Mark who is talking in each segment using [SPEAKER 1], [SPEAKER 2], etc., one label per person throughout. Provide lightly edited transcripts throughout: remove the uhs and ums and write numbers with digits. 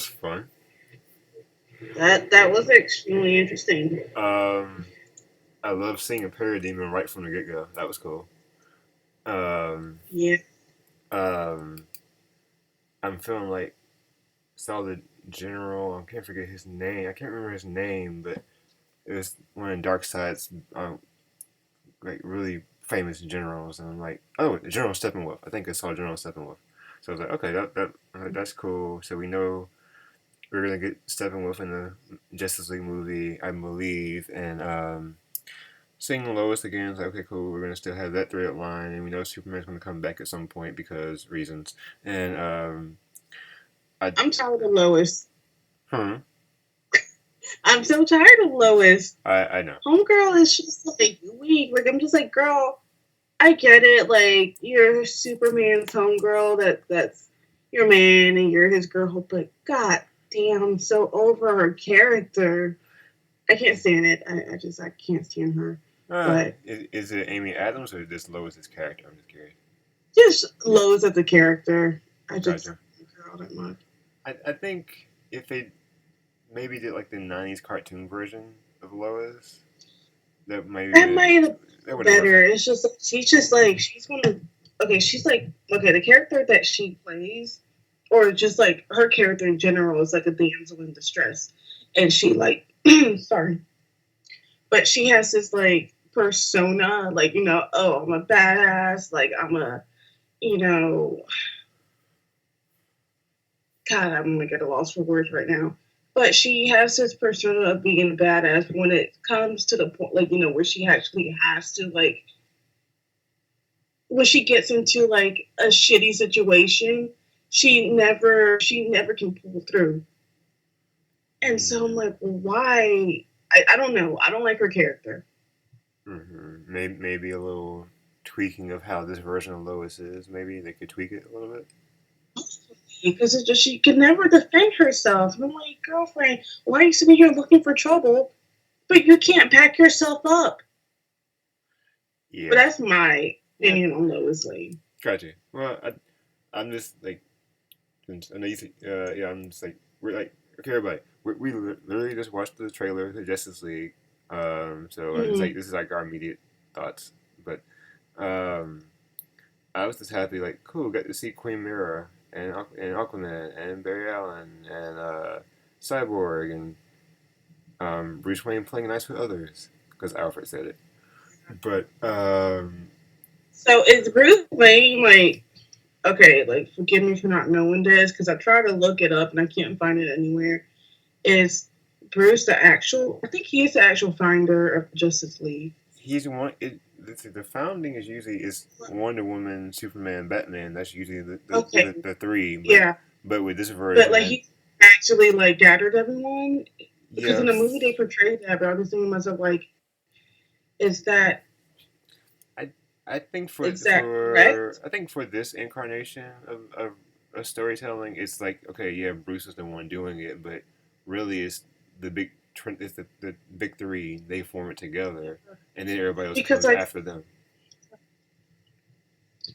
[SPEAKER 1] was fun.
[SPEAKER 2] That was extremely interesting.
[SPEAKER 1] I love seeing a parademon right from the get go. That was cool. Um,
[SPEAKER 2] Yeah.
[SPEAKER 1] um, I'm feeling like saw the general. I can't forget his name. I can't remember his name, but it was one of Darkseid's like really famous generals, and I'm like, oh, General Steppenwolf. I think I saw General Steppenwolf. So I was like, okay, that's cool. So we know we're gonna get Steppenwolf in the Justice League movie, I believe, and seeing Lois again is like, okay, cool. We're gonna still have that thread line, and we know Superman's gonna come back at some point because reasons. And I,
[SPEAKER 2] I'm tired of Lois.
[SPEAKER 1] hmm,
[SPEAKER 2] I'm so tired of Lois.
[SPEAKER 1] I know.
[SPEAKER 2] Homegirl is just like weak. Like I'm just like, girl, I get it. Like you're Superman's homegirl. That's your man, and you're his girl. But god damn, I'm so over her character. I can't stand it. I can't stand her. But
[SPEAKER 1] Is it Amy Adams or just Lois's character? I'm just curious.
[SPEAKER 2] just Lois as a character. I just
[SPEAKER 1] Gotcha.
[SPEAKER 2] don't like her all that much.
[SPEAKER 1] I think if they maybe did like the '90s cartoon version of Lois, that maybe
[SPEAKER 2] That might have
[SPEAKER 1] that
[SPEAKER 2] been
[SPEAKER 1] would have worked.
[SPEAKER 2] better. It's just she's just like she's gonna okay. She's like okay. The character that she plays, or just like her character in general, is like a damsel in distress, and she like sorry, but she has this like persona, like oh, I'm a badass, like I'm a you know, God, I'm gonna get a loss for words right now. But she has this persona of being a badass. But when it comes to the point, like where she actually has to like when she gets into like a shitty situation, she never can pull through. And so I'm like, well, why? I don't know. I don't like her character.
[SPEAKER 1] Mm-hmm. Maybe a little tweaking of how this version of Lois is. Maybe they could tweak it a little bit.
[SPEAKER 2] Because it's just she can never defend herself. And I'm like, girlfriend, why are you sitting here looking for trouble, but you can't pack yourself up? But
[SPEAKER 1] Yeah.
[SPEAKER 2] that's my
[SPEAKER 1] Yeah.
[SPEAKER 2] opinion on Lois Lane.
[SPEAKER 1] Gotcha. Well, I'm just like, I know you say, yeah. I'm just like, we're like, okay, everybody, we literally just watched the trailer to Justice League. So it's like
[SPEAKER 2] Mm-hmm.
[SPEAKER 1] this is like our immediate thoughts, but um, I was just happy, like, cool, got to see Queen Mira and Aquaman and Barry Allen and Cyborg and Bruce Wayne playing nice with others because Alfred said it. But
[SPEAKER 2] So is Bruce Wayne like okay? Like, forgive me for not knowing this because I tried to look it up and I can't find it anywhere. Is Bruce the actual? I think he is the actual founder of Justice League.
[SPEAKER 1] he's one. The founding is usually is Wonder Woman, Superman, Batman. That's usually
[SPEAKER 2] Okay,
[SPEAKER 1] the three.
[SPEAKER 2] yeah,
[SPEAKER 1] But with this
[SPEAKER 2] but like
[SPEAKER 1] version,
[SPEAKER 2] he actually like gathered everyone because
[SPEAKER 1] yeah,
[SPEAKER 2] in the movie they portrayed that. But I was thinking to myself like, is that
[SPEAKER 1] I I think
[SPEAKER 2] is that correct?
[SPEAKER 1] I think for this incarnation of storytelling, it's like okay, yeah, Bruce is the one doing it, but really it's the big it's the big three. They form it together, and then everybody else
[SPEAKER 2] Because
[SPEAKER 1] comes
[SPEAKER 2] like
[SPEAKER 1] after them.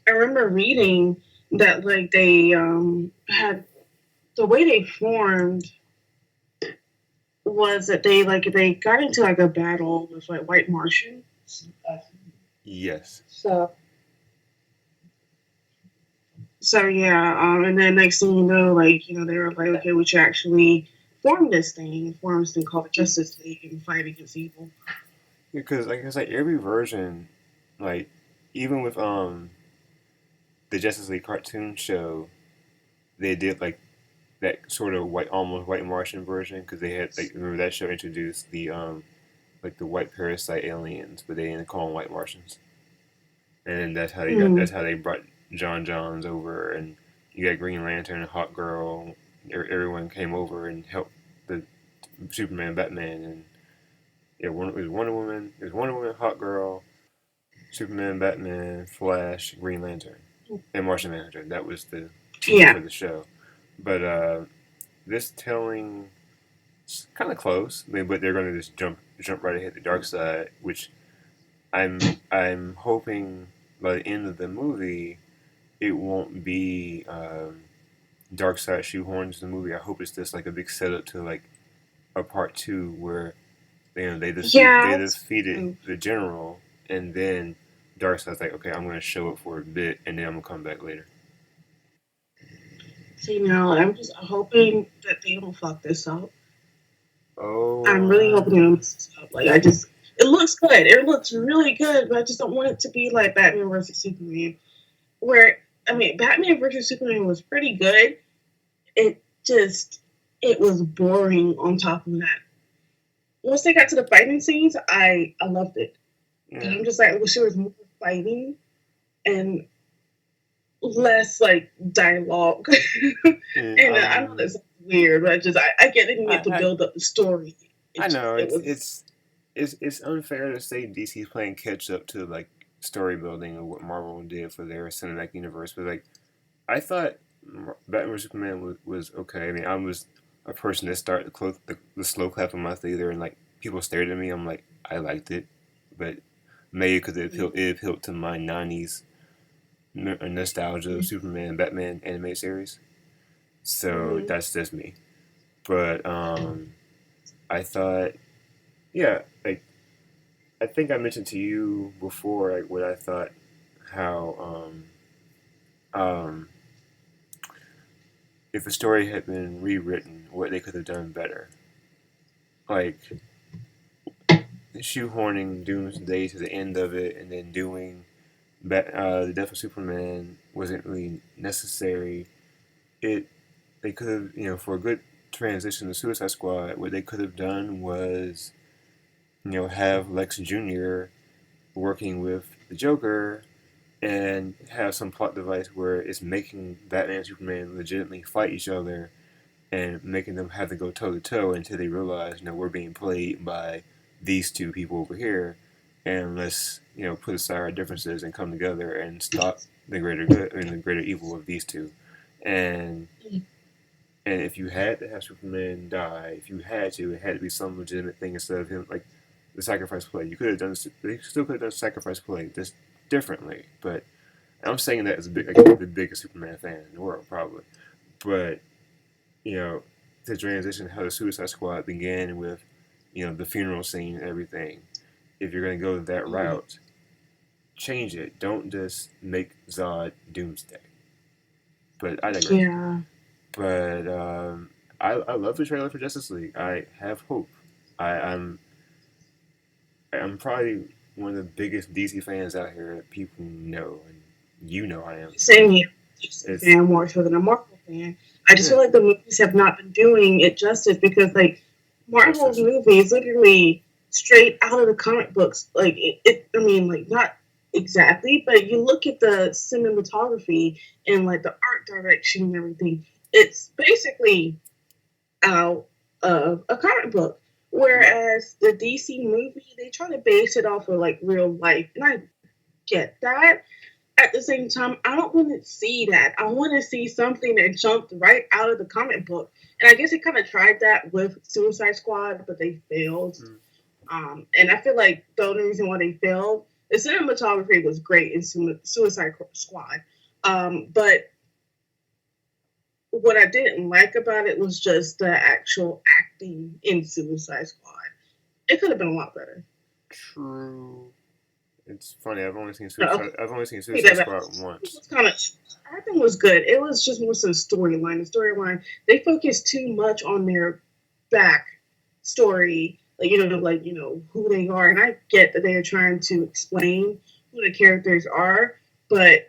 [SPEAKER 2] I remember reading that like they had the way they formed was that they got into like a battle with like White Martians.
[SPEAKER 1] Yes.
[SPEAKER 2] So yeah, and then next thing you know, like they were like, okay, we should actually form this thing called the Justice League and fight against evil.
[SPEAKER 1] Because like it's like every version, like even with the Justice League cartoon show, they did like that sort of almost white Martian version because they had like remember that show introduced the like the white parasite aliens, but they didn't call them white Martians, and
[SPEAKER 2] Mm.
[SPEAKER 1] that's how they brought John Johns over, and you got Green Lantern, Hawk Girl, everyone came over and helped the Superman, Batman, and yeah, it was Wonder Woman, Hawk Girl, Superman, Batman, Flash, Green Lantern, and Martian Manhunter. That was the team
[SPEAKER 2] Yeah,
[SPEAKER 1] for the show. But this telling is kind of close, but they're going to just jump right ahead to Darkseid, which I'm hoping by the end of the movie it won't be Darkseid shoehorns the movie. I hope it's just like a big setup to like a part two where they
[SPEAKER 2] Yeah.
[SPEAKER 1] defeated the general, and then Darkseid's like, okay, I'm gonna show up for a bit, and then I'm gonna come back later.
[SPEAKER 2] See, now I'm just hoping that they don't fuck this up. I'm
[SPEAKER 1] Oh,
[SPEAKER 2] really hoping they don't mess this up. Like, it looks good. It looks really good, but I just don't want it to be like Batman versus Superman, where I mean, Batman versus Superman was pretty good. It just it was boring. On top of that, once they got to the fighting scenes, I loved it, but
[SPEAKER 1] yeah.
[SPEAKER 2] I'm just like, I wish there was more fighting and less like dialogue.
[SPEAKER 1] Yeah,
[SPEAKER 2] And I know that's weird, but I get they
[SPEAKER 1] I,
[SPEAKER 2] need to
[SPEAKER 1] I
[SPEAKER 2] build up the story.
[SPEAKER 1] I know
[SPEAKER 2] It was
[SPEAKER 1] it's unfair to say DC's playing catch up to like story building of what Marvel did for their cinematic universe, but like I thought Batman vs Superman was okay. I mean, I was a person that started the slow clap in my theater, and like people stared at me. I'm like, I liked it, but maybe because it appealed to my '90s nostalgia of Superman and Batman anime series. So
[SPEAKER 2] mm-hmm.
[SPEAKER 1] that's just me. But I thought, yeah, like I think I mentioned to you before, like what I thought how um if the story had been rewritten, what they could have done better. Like shoehorning Doomsday to the end of it, and then doing the death of Superman wasn't really necessary. It they could have, for a good transition to Suicide Squad, what they could have done was, have Lex Jr. working with the Joker and have some plot device where it's making Batman and Superman legitimately fight each other and making them have to go toe to toe until they realize, we're being played by these two people over here, and let's, put aside our differences and come together and stop the greater good and the greater evil of these two. And if you had to have Superman die, if you had to, it had to be some legitimate thing instead of him like the sacrifice play. You could have done, they still could have done sacrifice play just differently. But I'm saying that as like, the biggest Superman fan in the world, probably. But you know, to transition how the Suicide Squad began with, the funeral scene and everything. If you're gonna go that route, change it. Don't just make Zod Doomsday. But I digress.
[SPEAKER 2] Yeah.
[SPEAKER 1] But I love the trailer for Justice League. I have hope. I'm probably one of the biggest DC fans out here that people know, and I am.
[SPEAKER 2] Same here. Just a
[SPEAKER 1] It's
[SPEAKER 2] fan more so than a Marvel fan. I just
[SPEAKER 1] yeah,
[SPEAKER 2] feel like the movies have not been doing it justice because like
[SPEAKER 1] that's
[SPEAKER 2] Marvel's
[SPEAKER 1] just
[SPEAKER 2] movies literally straight out of the comic books. Like I mean, like not exactly, but you look at the cinematography and like the art direction and everything. It's basically out of a comic book.
[SPEAKER 1] right.
[SPEAKER 2] Whereas the DC movie, they try to base it off of like real life, and I get that. At the same time, I don't want to see that. I want to see something that jumped right out of the comic book. And I guess they kind of tried that with Suicide Squad, but they failed.
[SPEAKER 1] Mm.
[SPEAKER 2] And I feel like the only reason why they failed, the cinematography was great in Suicide Squad. But what I didn't like about it was just the actual acting in Suicide Squad. It could have been a lot better.
[SPEAKER 1] True. It's funny. I've only seen
[SPEAKER 2] No,
[SPEAKER 1] Suicide. I've only seen
[SPEAKER 2] take
[SPEAKER 1] Suicide
[SPEAKER 2] that back.
[SPEAKER 1] Squad
[SPEAKER 2] It
[SPEAKER 1] once.
[SPEAKER 2] was kind of acting was good. It was just more so storyline. The storyline they focused too much on their back story, like who they are. And I get that they are trying to explain who the characters are, but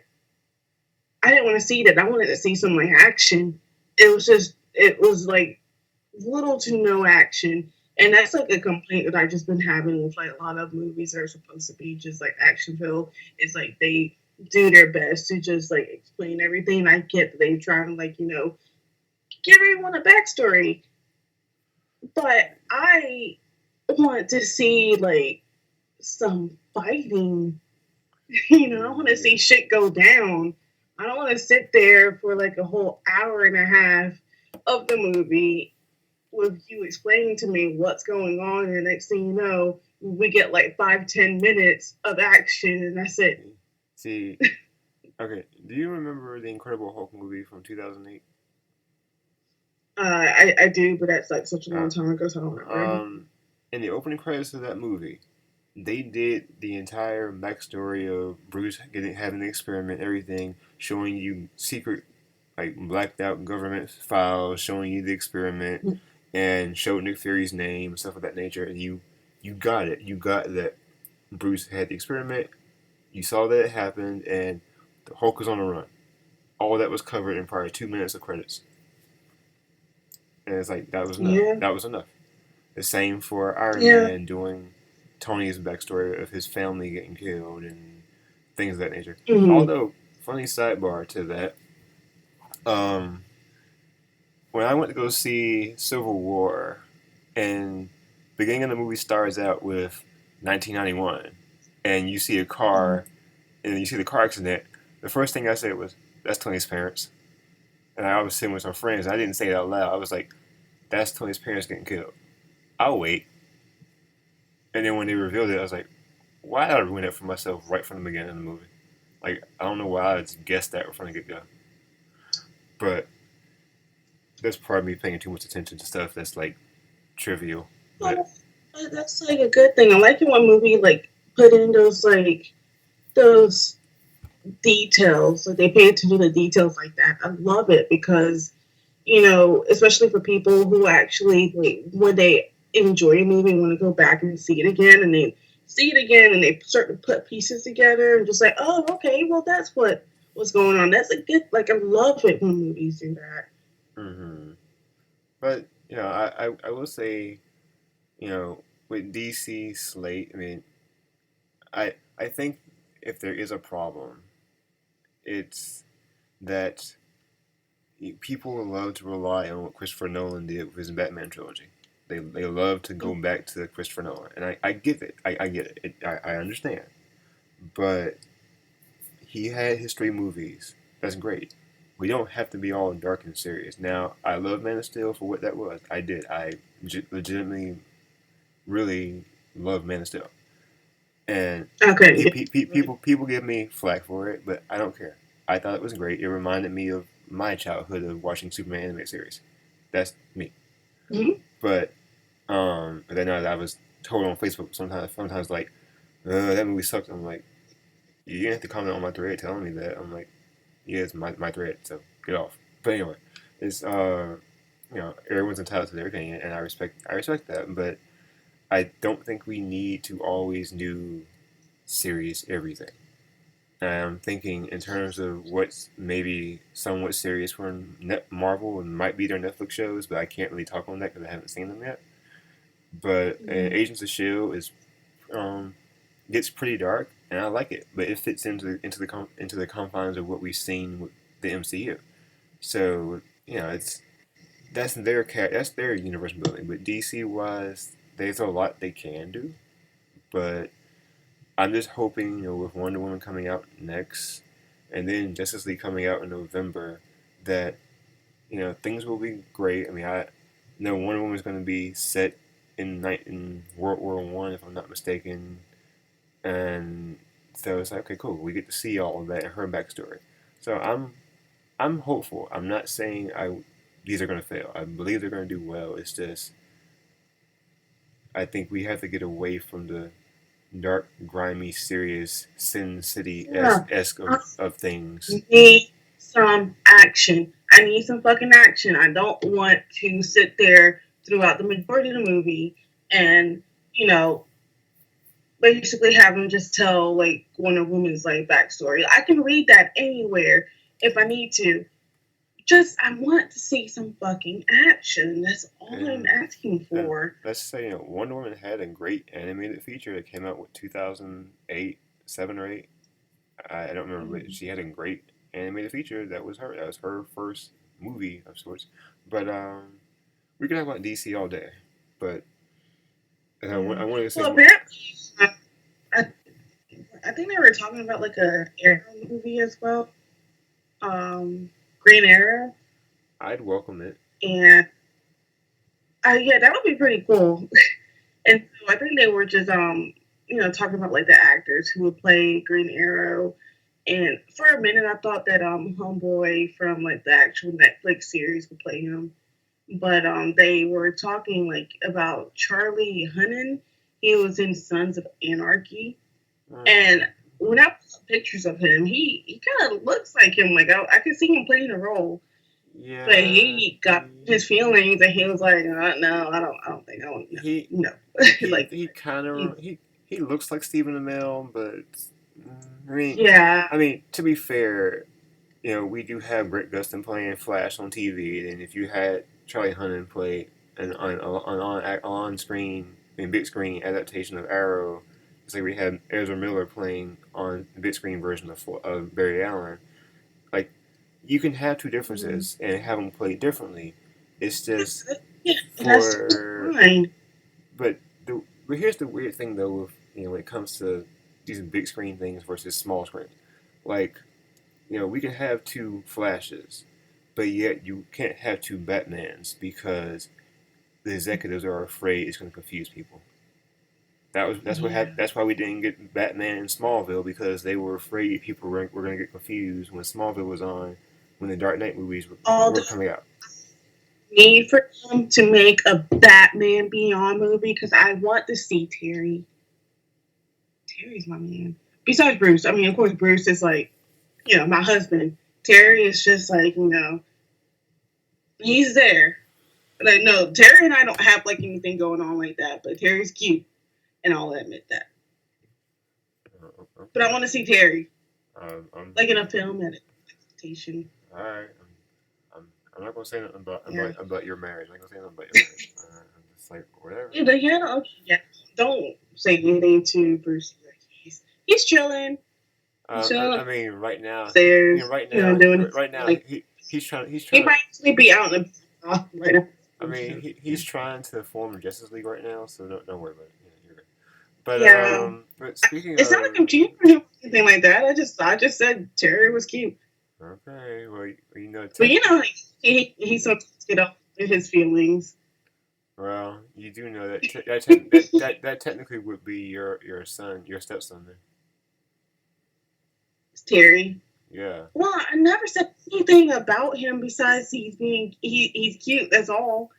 [SPEAKER 2] I didn't want to see that. I wanted to see some like action. It was like little to no action. And that's like a complaint that I've just been having with like a lot of movies that are supposed to be just like action filled. It's like they do their best to just like explain everything. I get that they're trying to like, give everyone a backstory. But I want to see like some fighting. I want to
[SPEAKER 1] Yeah.
[SPEAKER 2] see shit go down. I don't want to sit there for like a whole hour and a half of the movie with you explaining to me what's going on, and the next thing you know, we get like 5-10 minutes of action, and that's it.
[SPEAKER 1] See, okay. Do you remember the Incredible Hulk movie from 2008?
[SPEAKER 2] I do, but that's like such a
[SPEAKER 1] Uh,
[SPEAKER 2] long time ago, so I don't remember.
[SPEAKER 1] in the opening credits of that movie, they did the entire backstory of Bruce having the experiment, everything, showing you secret, like blacked out government files, showing you the experiment, and showed Nick Fury's name and stuff of that nature. And you got it. You got that Bruce had the experiment. You saw that it happened, and the Hulk was on the run. All that was covered in probably 2 minutes of credits, and it's like that was enough.
[SPEAKER 2] Yeah,
[SPEAKER 1] That was enough. The same for Iron
[SPEAKER 2] yeah.
[SPEAKER 1] Man doing Tony's backstory of his family getting killed and things of that nature.
[SPEAKER 2] Mm-hmm.
[SPEAKER 1] Although, funny sidebar to that, um, when I went to go see Civil War, and the beginning of the movie starts out with 1991, and you see a car, and you see the car accident, the first thing I said was, "That's Tony's parents." And I was sitting with some friends, and I didn't say it out loud. I was like, "That's Tony's parents getting killed." I'll wait. And then when they revealed it, I was like, why did I ruin it for myself right from the beginning of the movie? Like, I don't know why I just guessed that from the get go. But that's probably me paying too much attention to stuff that's like trivial. But
[SPEAKER 2] Well, that's like a good thing. I like it when movie like put in those details. Like they pay attention to the details like that. I love it because especially for people who actually like when they enjoy a movie and want to go back and see it again, and they see it again and they start to put pieces together and just like, oh, okay, well that's what's going on. That's a good like I love it when movies do that.
[SPEAKER 1] mm-hmm. But I will say, you know, with DC slate, I mean, I think if there is a problem, it's that people love to rely on what Christopher Nolan did with his Batman trilogy. They love to go back to Christopher Nolan, and I get it. I get it. I understand. But he had his three movies. That's great. We don't have to be all dark and serious. Now, I love Man of Steel for what that was. I did. I legitimately, really love Man of Steel. And
[SPEAKER 2] Okay.
[SPEAKER 1] people give me flack for it, but I don't care. I thought it was great. It reminded me of my childhood of watching Superman animated series. That's me.
[SPEAKER 2] Mm-hmm.
[SPEAKER 1] But then I was told on Facebook sometimes like, that movie sucked. I'm like, you didn't have to comment on my thread telling me that. I'm like, yeah, it's my thread, so get off. But anyway, it's everyone's entitled to their opinion, and I respect that. But I don't think we need to always do serious everything. I'm thinking in terms of what's maybe somewhat serious for Marvel and might be their Netflix shows, but I can't really talk on that because I haven't seen them yet. But
[SPEAKER 2] Mm-hmm.
[SPEAKER 1] Agents of Shield is um, gets pretty dark, and I like it, but it fits into the confines of what we've seen with the MCU. So it's that's their universe building. But DC wise, there's a lot they can do. But I'm just hoping, with Wonder Woman coming out next, and then Justice League coming out in November, that things will be great. I mean, I know Wonder Woman is going to be set in World War I, if I'm not mistaken, and so it's like, okay, cool. We get to see all of that and her backstory. So I'm hopeful. I'm not saying these are going to fail. I believe they're going to do well. It's just I think we have to get away from the dark, grimy, serious Sin City
[SPEAKER 2] Yeah.
[SPEAKER 1] esque
[SPEAKER 2] I
[SPEAKER 1] of things.
[SPEAKER 2] need some action. I need some fucking action. I don't want to sit there throughout the majority of the movie and, you know, basically have them just tell like Wonder Woman's like backstory. I can read that anywhere if I need to. Just I want to see some fucking action. That's all I'm
[SPEAKER 1] And
[SPEAKER 2] asking
[SPEAKER 1] and
[SPEAKER 2] for.
[SPEAKER 1] let's say Wonder Woman had a great animated feature that came out with 2008, 7 or 8. I don't remember, but
[SPEAKER 2] Mm.
[SPEAKER 1] she had a great animated feature that was her. That was her first movie of sorts. But we could talk about DC all day. But
[SPEAKER 2] Yeah.
[SPEAKER 1] I wanted to say
[SPEAKER 2] Well, apparently, I, I think they were talking about like a Arrow movie as well. Green Arrow,
[SPEAKER 1] I'd welcome it.
[SPEAKER 2] and yeah, that would be pretty cool. And so I think they were just talking about like the actors who would play Green Arrow. And for a minute, I thought that Homeboy from like the actual Netflix series would play him. but they were talking like about Charlie Hunnam. He was in Sons of Anarchy, and
[SPEAKER 1] Mm,
[SPEAKER 2] when I saw pictures of him, he kind of looks like him. Like I could see him playing the role, but
[SPEAKER 1] yeah,
[SPEAKER 2] he got his feelings, and he was like, "No, I don't think I want
[SPEAKER 1] he
[SPEAKER 2] no."
[SPEAKER 1] he
[SPEAKER 2] Like
[SPEAKER 1] he kind
[SPEAKER 2] he,
[SPEAKER 1] of he looks like Stephen Amell, but I mean,
[SPEAKER 2] yeah,
[SPEAKER 1] to be fair, we do have Britt Gustin playing Flash on TV, and if you had Charlie Hunnam play an on screen, big screen adaptation of Arrow, it's like we had Ezra Miller playing on the big screen version of Barry Allen. Like, you can have two
[SPEAKER 2] mhm.
[SPEAKER 1] differences and have them played differently. It's just
[SPEAKER 2] Yeah, and that's
[SPEAKER 1] for
[SPEAKER 2] fine.
[SPEAKER 1] but but here's the weird thing though with when it comes to these big screen things versus small screens. Like, we can have two Flashes, but yet you can't have two Batmans because the executives are afraid it's going to confuse people.
[SPEAKER 2] Yeah.
[SPEAKER 1] That's why we didn't get Batman in Smallville, because they were afraid people were going to get confused when Smallville was on, when the Dark Knight movies
[SPEAKER 2] All
[SPEAKER 1] were
[SPEAKER 2] the
[SPEAKER 1] coming out.
[SPEAKER 2] need for them to make a Batman Beyond movie because I want to see Terry. Terry's my man. Besides Bruce, I mean, of course, Bruce is like, my husband. Terry is just like, he's there. Like, no, Terry and I don't have like anything going on like that, but Terry's cute, and I'll admit that. But I
[SPEAKER 1] Okay.
[SPEAKER 2] want to see Terry,
[SPEAKER 1] I'm
[SPEAKER 2] like in a film adaptation.
[SPEAKER 1] all right. I'm not gonna say nothing
[SPEAKER 2] Yeah.
[SPEAKER 1] about your marriage. I'm not gonna say nothing about your marriage. I'm just like, whatever.
[SPEAKER 2] Yeah, but okay, yeah. Don't say anything to Bruce. Like, he's chilling. He's
[SPEAKER 1] I
[SPEAKER 2] chilling
[SPEAKER 1] mean, right now,
[SPEAKER 2] upstairs, doing his
[SPEAKER 1] right now,
[SPEAKER 2] like
[SPEAKER 1] he's
[SPEAKER 2] he
[SPEAKER 1] trying
[SPEAKER 2] might actually be out in the right now.
[SPEAKER 1] I mean, he's trying to form Justice League right now, so don't worry about it. You're good.
[SPEAKER 2] Yeah.
[SPEAKER 1] But speaking
[SPEAKER 2] It's not like
[SPEAKER 1] of,
[SPEAKER 2] I'm cheating on him or anything like that. I just said Terry was cute.
[SPEAKER 1] okay, well,
[SPEAKER 2] But he sometimes get off in his feelings.
[SPEAKER 1] well, you do know that that technically would be your son, your stepson, then.
[SPEAKER 2] Terry.
[SPEAKER 1] Yeah,
[SPEAKER 2] Well, I never said anything about him besides he's cute. That's all.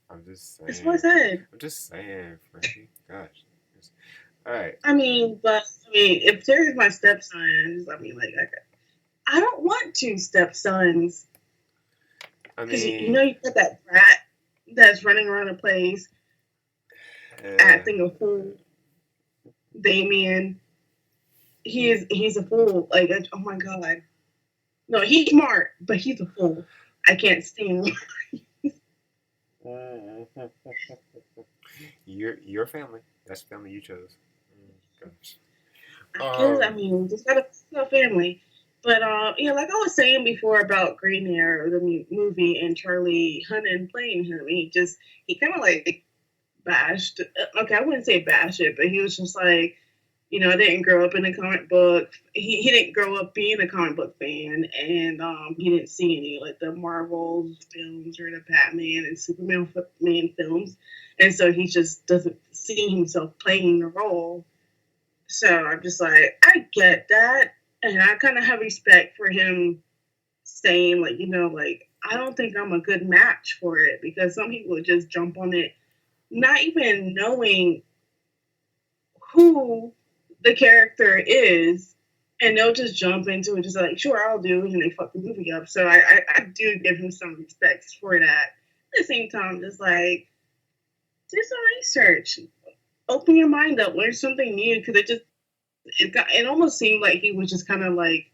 [SPEAKER 1] I'm just
[SPEAKER 2] That's what I
[SPEAKER 1] saying.
[SPEAKER 2] said.
[SPEAKER 1] I'm just saying, Frankie. Gosh. All right.
[SPEAKER 2] But if Terry's my stepson, I mean, like, I don't want two stepsons
[SPEAKER 1] I
[SPEAKER 2] because
[SPEAKER 1] mean,
[SPEAKER 2] you got that brat that's running around the place
[SPEAKER 1] uh,
[SPEAKER 2] acting a fool. Damien, he's a fool. Like, oh my god, no, he's smart, but he's a fool. I can't stand him.
[SPEAKER 1] your family. That's the family you chose. Gosh.
[SPEAKER 2] I guess
[SPEAKER 1] Um.
[SPEAKER 2] just got a family. But yeah, like I was saying before about Green Arrow, the movie, and Charlie Hunnam playing him, he kind of like bashed. Okay, I wouldn't say bash it, but he was just like, I didn't grow up in a comic book. He didn't grow up being a comic book fan, and he didn't see any like the Marvel films or the Batman and Superman man films, and so he just doesn't see himself playing the role. So I'm just like, I get that, and I kind of have respect for him saying like, like I don't think I'm a good match for it because some people would just jump on it, not even knowing who the character is, and they'll just jump into it, just like, sure, I'll do, and they fuck the movie up. So I do give him some respects for that. At the same time, just like, do some research, open your mind up, learn something new, because it almost seemed like he was just kind of like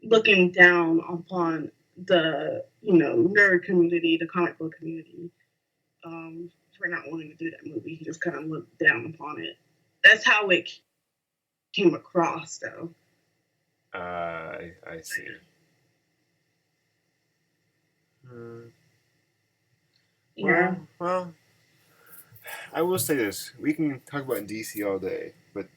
[SPEAKER 2] looking down upon the nerd community, the comic book community, for not wanting to do that movie. He just kind of looked down upon it. That's how it came across, though.
[SPEAKER 1] I see. Hmm.
[SPEAKER 2] Yeah,
[SPEAKER 1] Well, I will say this: we can talk about DC all day, but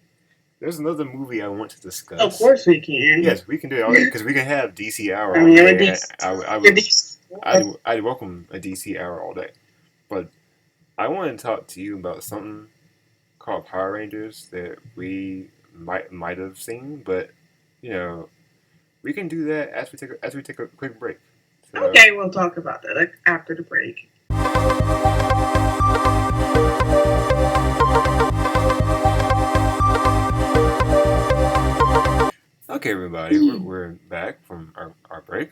[SPEAKER 1] there's another movie I want to
[SPEAKER 2] of
[SPEAKER 1] discuss.
[SPEAKER 2] course we can.
[SPEAKER 1] Yes, we can do it all day because we can have DC hour
[SPEAKER 2] I
[SPEAKER 1] all
[SPEAKER 2] mean, I'm a
[SPEAKER 1] day.
[SPEAKER 2] DC.
[SPEAKER 1] I
[SPEAKER 2] You're
[SPEAKER 1] would,
[SPEAKER 2] DC. What?
[SPEAKER 1] I'd welcome a DC hour all day. But I want to talk to you about something called Power Rangers that we might have seen, but you know we can do that as we take a quick break. So
[SPEAKER 2] Okay, we'll talk about that after the break.
[SPEAKER 1] okay, everybody, we're back from our break.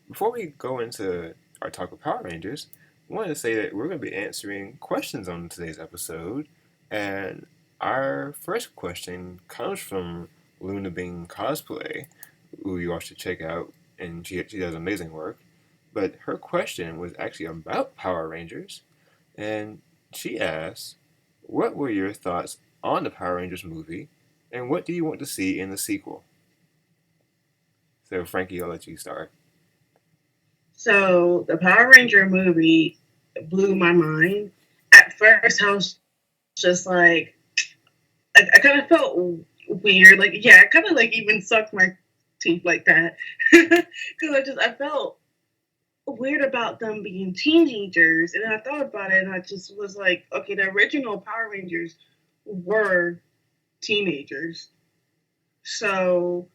[SPEAKER 1] Before we go into our talk of Power Rangers, I wanted to say that we're going to be answering questions on today's episode. And our first question comes from Luna Bing Cosplay, who you all should check out, and she does amazing work. But her question was actually about Power Rangers, and she asked, "What were your thoughts on the Power Rangers movie, and what do you want to see in the sequel?" So, Frankie, I'll let you start.
[SPEAKER 2] So the Power Ranger movie blew my mind. At first, I was just like, I kind of felt weird. Like, yeah, I kind of like even sucked my teeth like that because I felt weird about them being teenagers, and I thought about it, and I just was like, okay, the original Power Rangers were teenagers, so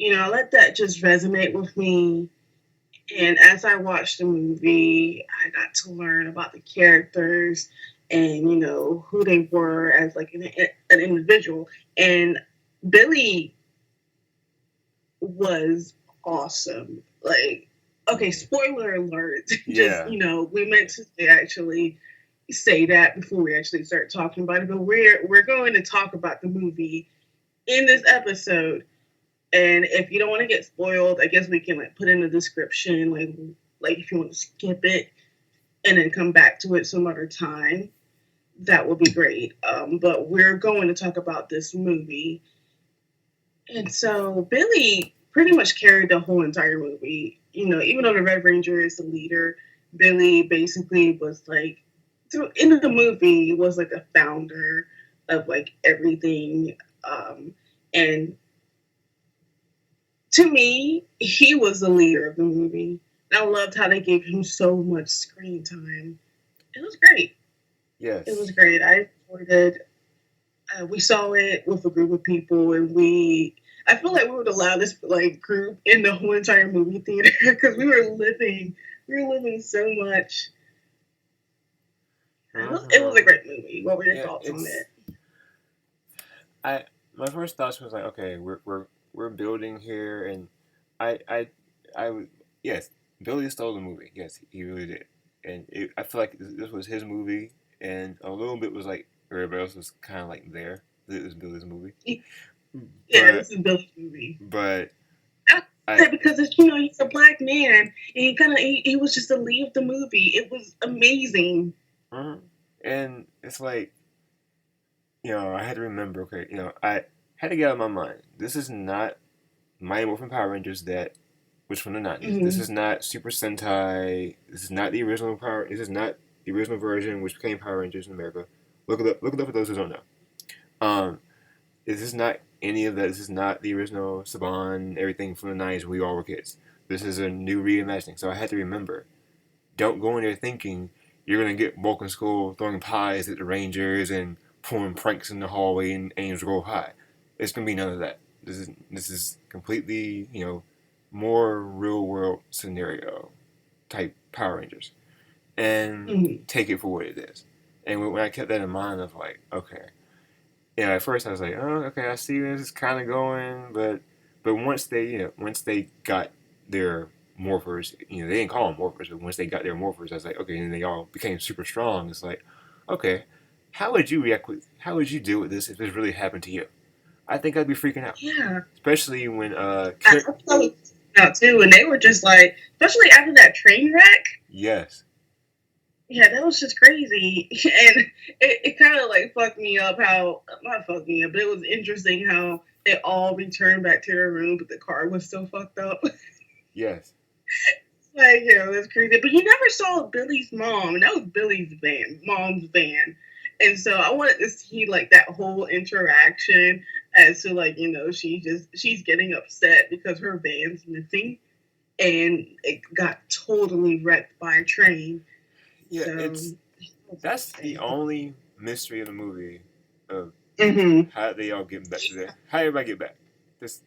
[SPEAKER 2] I let that just resonate with me. And as I watched the movie, I got to learn about the characters and who they were as like an individual. And Billy was awesome. Like, okay, spoiler alert. Just
[SPEAKER 1] Yeah.
[SPEAKER 2] we meant to actually say that before we actually start talking about it, but we're going to talk about the movie in this episode. And if you don't want to get spoiled, I guess we can like put in the description, like if you want to skip it and then come back to it some other time, that would be great. But we're going to talk about this movie, and so Billy pretty much carried the whole entire movie. Even though the Red Ranger is the leader, Billy basically was like through in the movie was like the founder of like everything. And to me, he was the leader of the movie. I loved how they gave him so much screen time. It was great. It was
[SPEAKER 1] Yes.
[SPEAKER 2] great. I enjoyed it. We saw it with a group of people, and I feel like we were the loudest like group in the whole entire movie theater because we were living so much. It was a
[SPEAKER 1] Mm-hmm.
[SPEAKER 2] great movie. What were your
[SPEAKER 1] Yeah,
[SPEAKER 2] thoughts on it?
[SPEAKER 1] I my first thoughts was like, okay, we're building here, and I I I would yes, Billy stole the movie. Yes, he really did, and I feel like this was his movie, and a little bit was like everybody else was kind of like there. It was Billy's movie,
[SPEAKER 2] Yeah,
[SPEAKER 1] but
[SPEAKER 2] this is Billy's movie.
[SPEAKER 1] but
[SPEAKER 2] I
[SPEAKER 1] I
[SPEAKER 2] said because he's a black man, and he was just the lead of the movie. It was amazing.
[SPEAKER 1] mhm. And it's like I had to remember. Okay, I had to get out of my mind. This is not Mighty Morphin Power Rangers that was from the 90s. This
[SPEAKER 2] Mm-hmm.
[SPEAKER 1] is not Super Sentai. This is not the original Power. This is not the original version which became Power Rangers in America. Look it up. Look it up for those who don't know. Um, this is not any of that. This is not the original Saban. Everything from the 90s when we all were kids. This is a new reimagining. So I had to remember. Don't go in there thinking you're gonna get Bulk Skull throwing pies at the Rangers and pulling pranks in the hallway and Angels Go High. It's gonna be none of that. This is completely more real world scenario type Power Rangers, and
[SPEAKER 2] Mm-hmm.
[SPEAKER 1] take it for what it is. And when I kept that in mind, I was like, okay. At first I was like, oh, okay, I see where this is kind of going, but once they got their morphers, they didn't call them morphers, but once they got their morphers, I was like, okay, and they all became super strong. It's like, okay, how would you react with? How would you deal with this if this really happened to you? I think I'd be freaking out,
[SPEAKER 2] Yeah.
[SPEAKER 1] especially when
[SPEAKER 2] I was out too, and they were just like, especially after that train wreck.
[SPEAKER 1] yes,
[SPEAKER 2] Yeah, that was just crazy, and it kind of like fucked me up. How not fucked me up, but it was interesting how they all returned back to their room, but the car was still fucked up.
[SPEAKER 1] yes,
[SPEAKER 2] Like, that's crazy. But you never saw Billy's mom, and that was Billy's mom's van. And so I wanted to see like that whole interaction as to like, she's getting upset because her van's missing and it got totally wrecked by a train.
[SPEAKER 1] yeah.
[SPEAKER 2] So
[SPEAKER 1] That's the only mystery of the movie of
[SPEAKER 2] mm-hmm.
[SPEAKER 1] how they all get back to there. How everybody get back? Just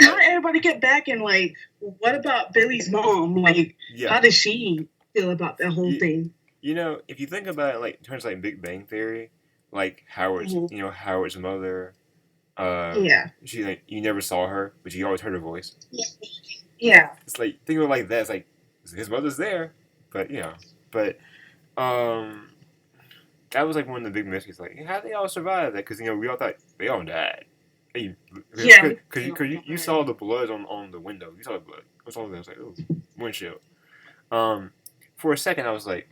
[SPEAKER 2] How did everybody get back? And like, what about Billy's mom? Like,
[SPEAKER 1] Yeah.
[SPEAKER 2] how does she feel about that whole
[SPEAKER 1] You,
[SPEAKER 2] thing?
[SPEAKER 1] you know, if you think about it, like in terms of like Big Bang Theory, like Howard's,
[SPEAKER 2] Mhm.
[SPEAKER 1] Howard's mother,
[SPEAKER 2] Yeah.
[SPEAKER 1] she like you never saw her, but you always heard her voice.
[SPEAKER 2] Yeah.
[SPEAKER 1] It's like think of it like that. It's like his mother's there, but but um, that was like one of the big mysteries. Like, how they all survive that? Because we all thought they all died.
[SPEAKER 2] Yeah.
[SPEAKER 1] You saw the blood on the window. You saw the blood. I was like, oh, windshield. Um, for a second, I was like,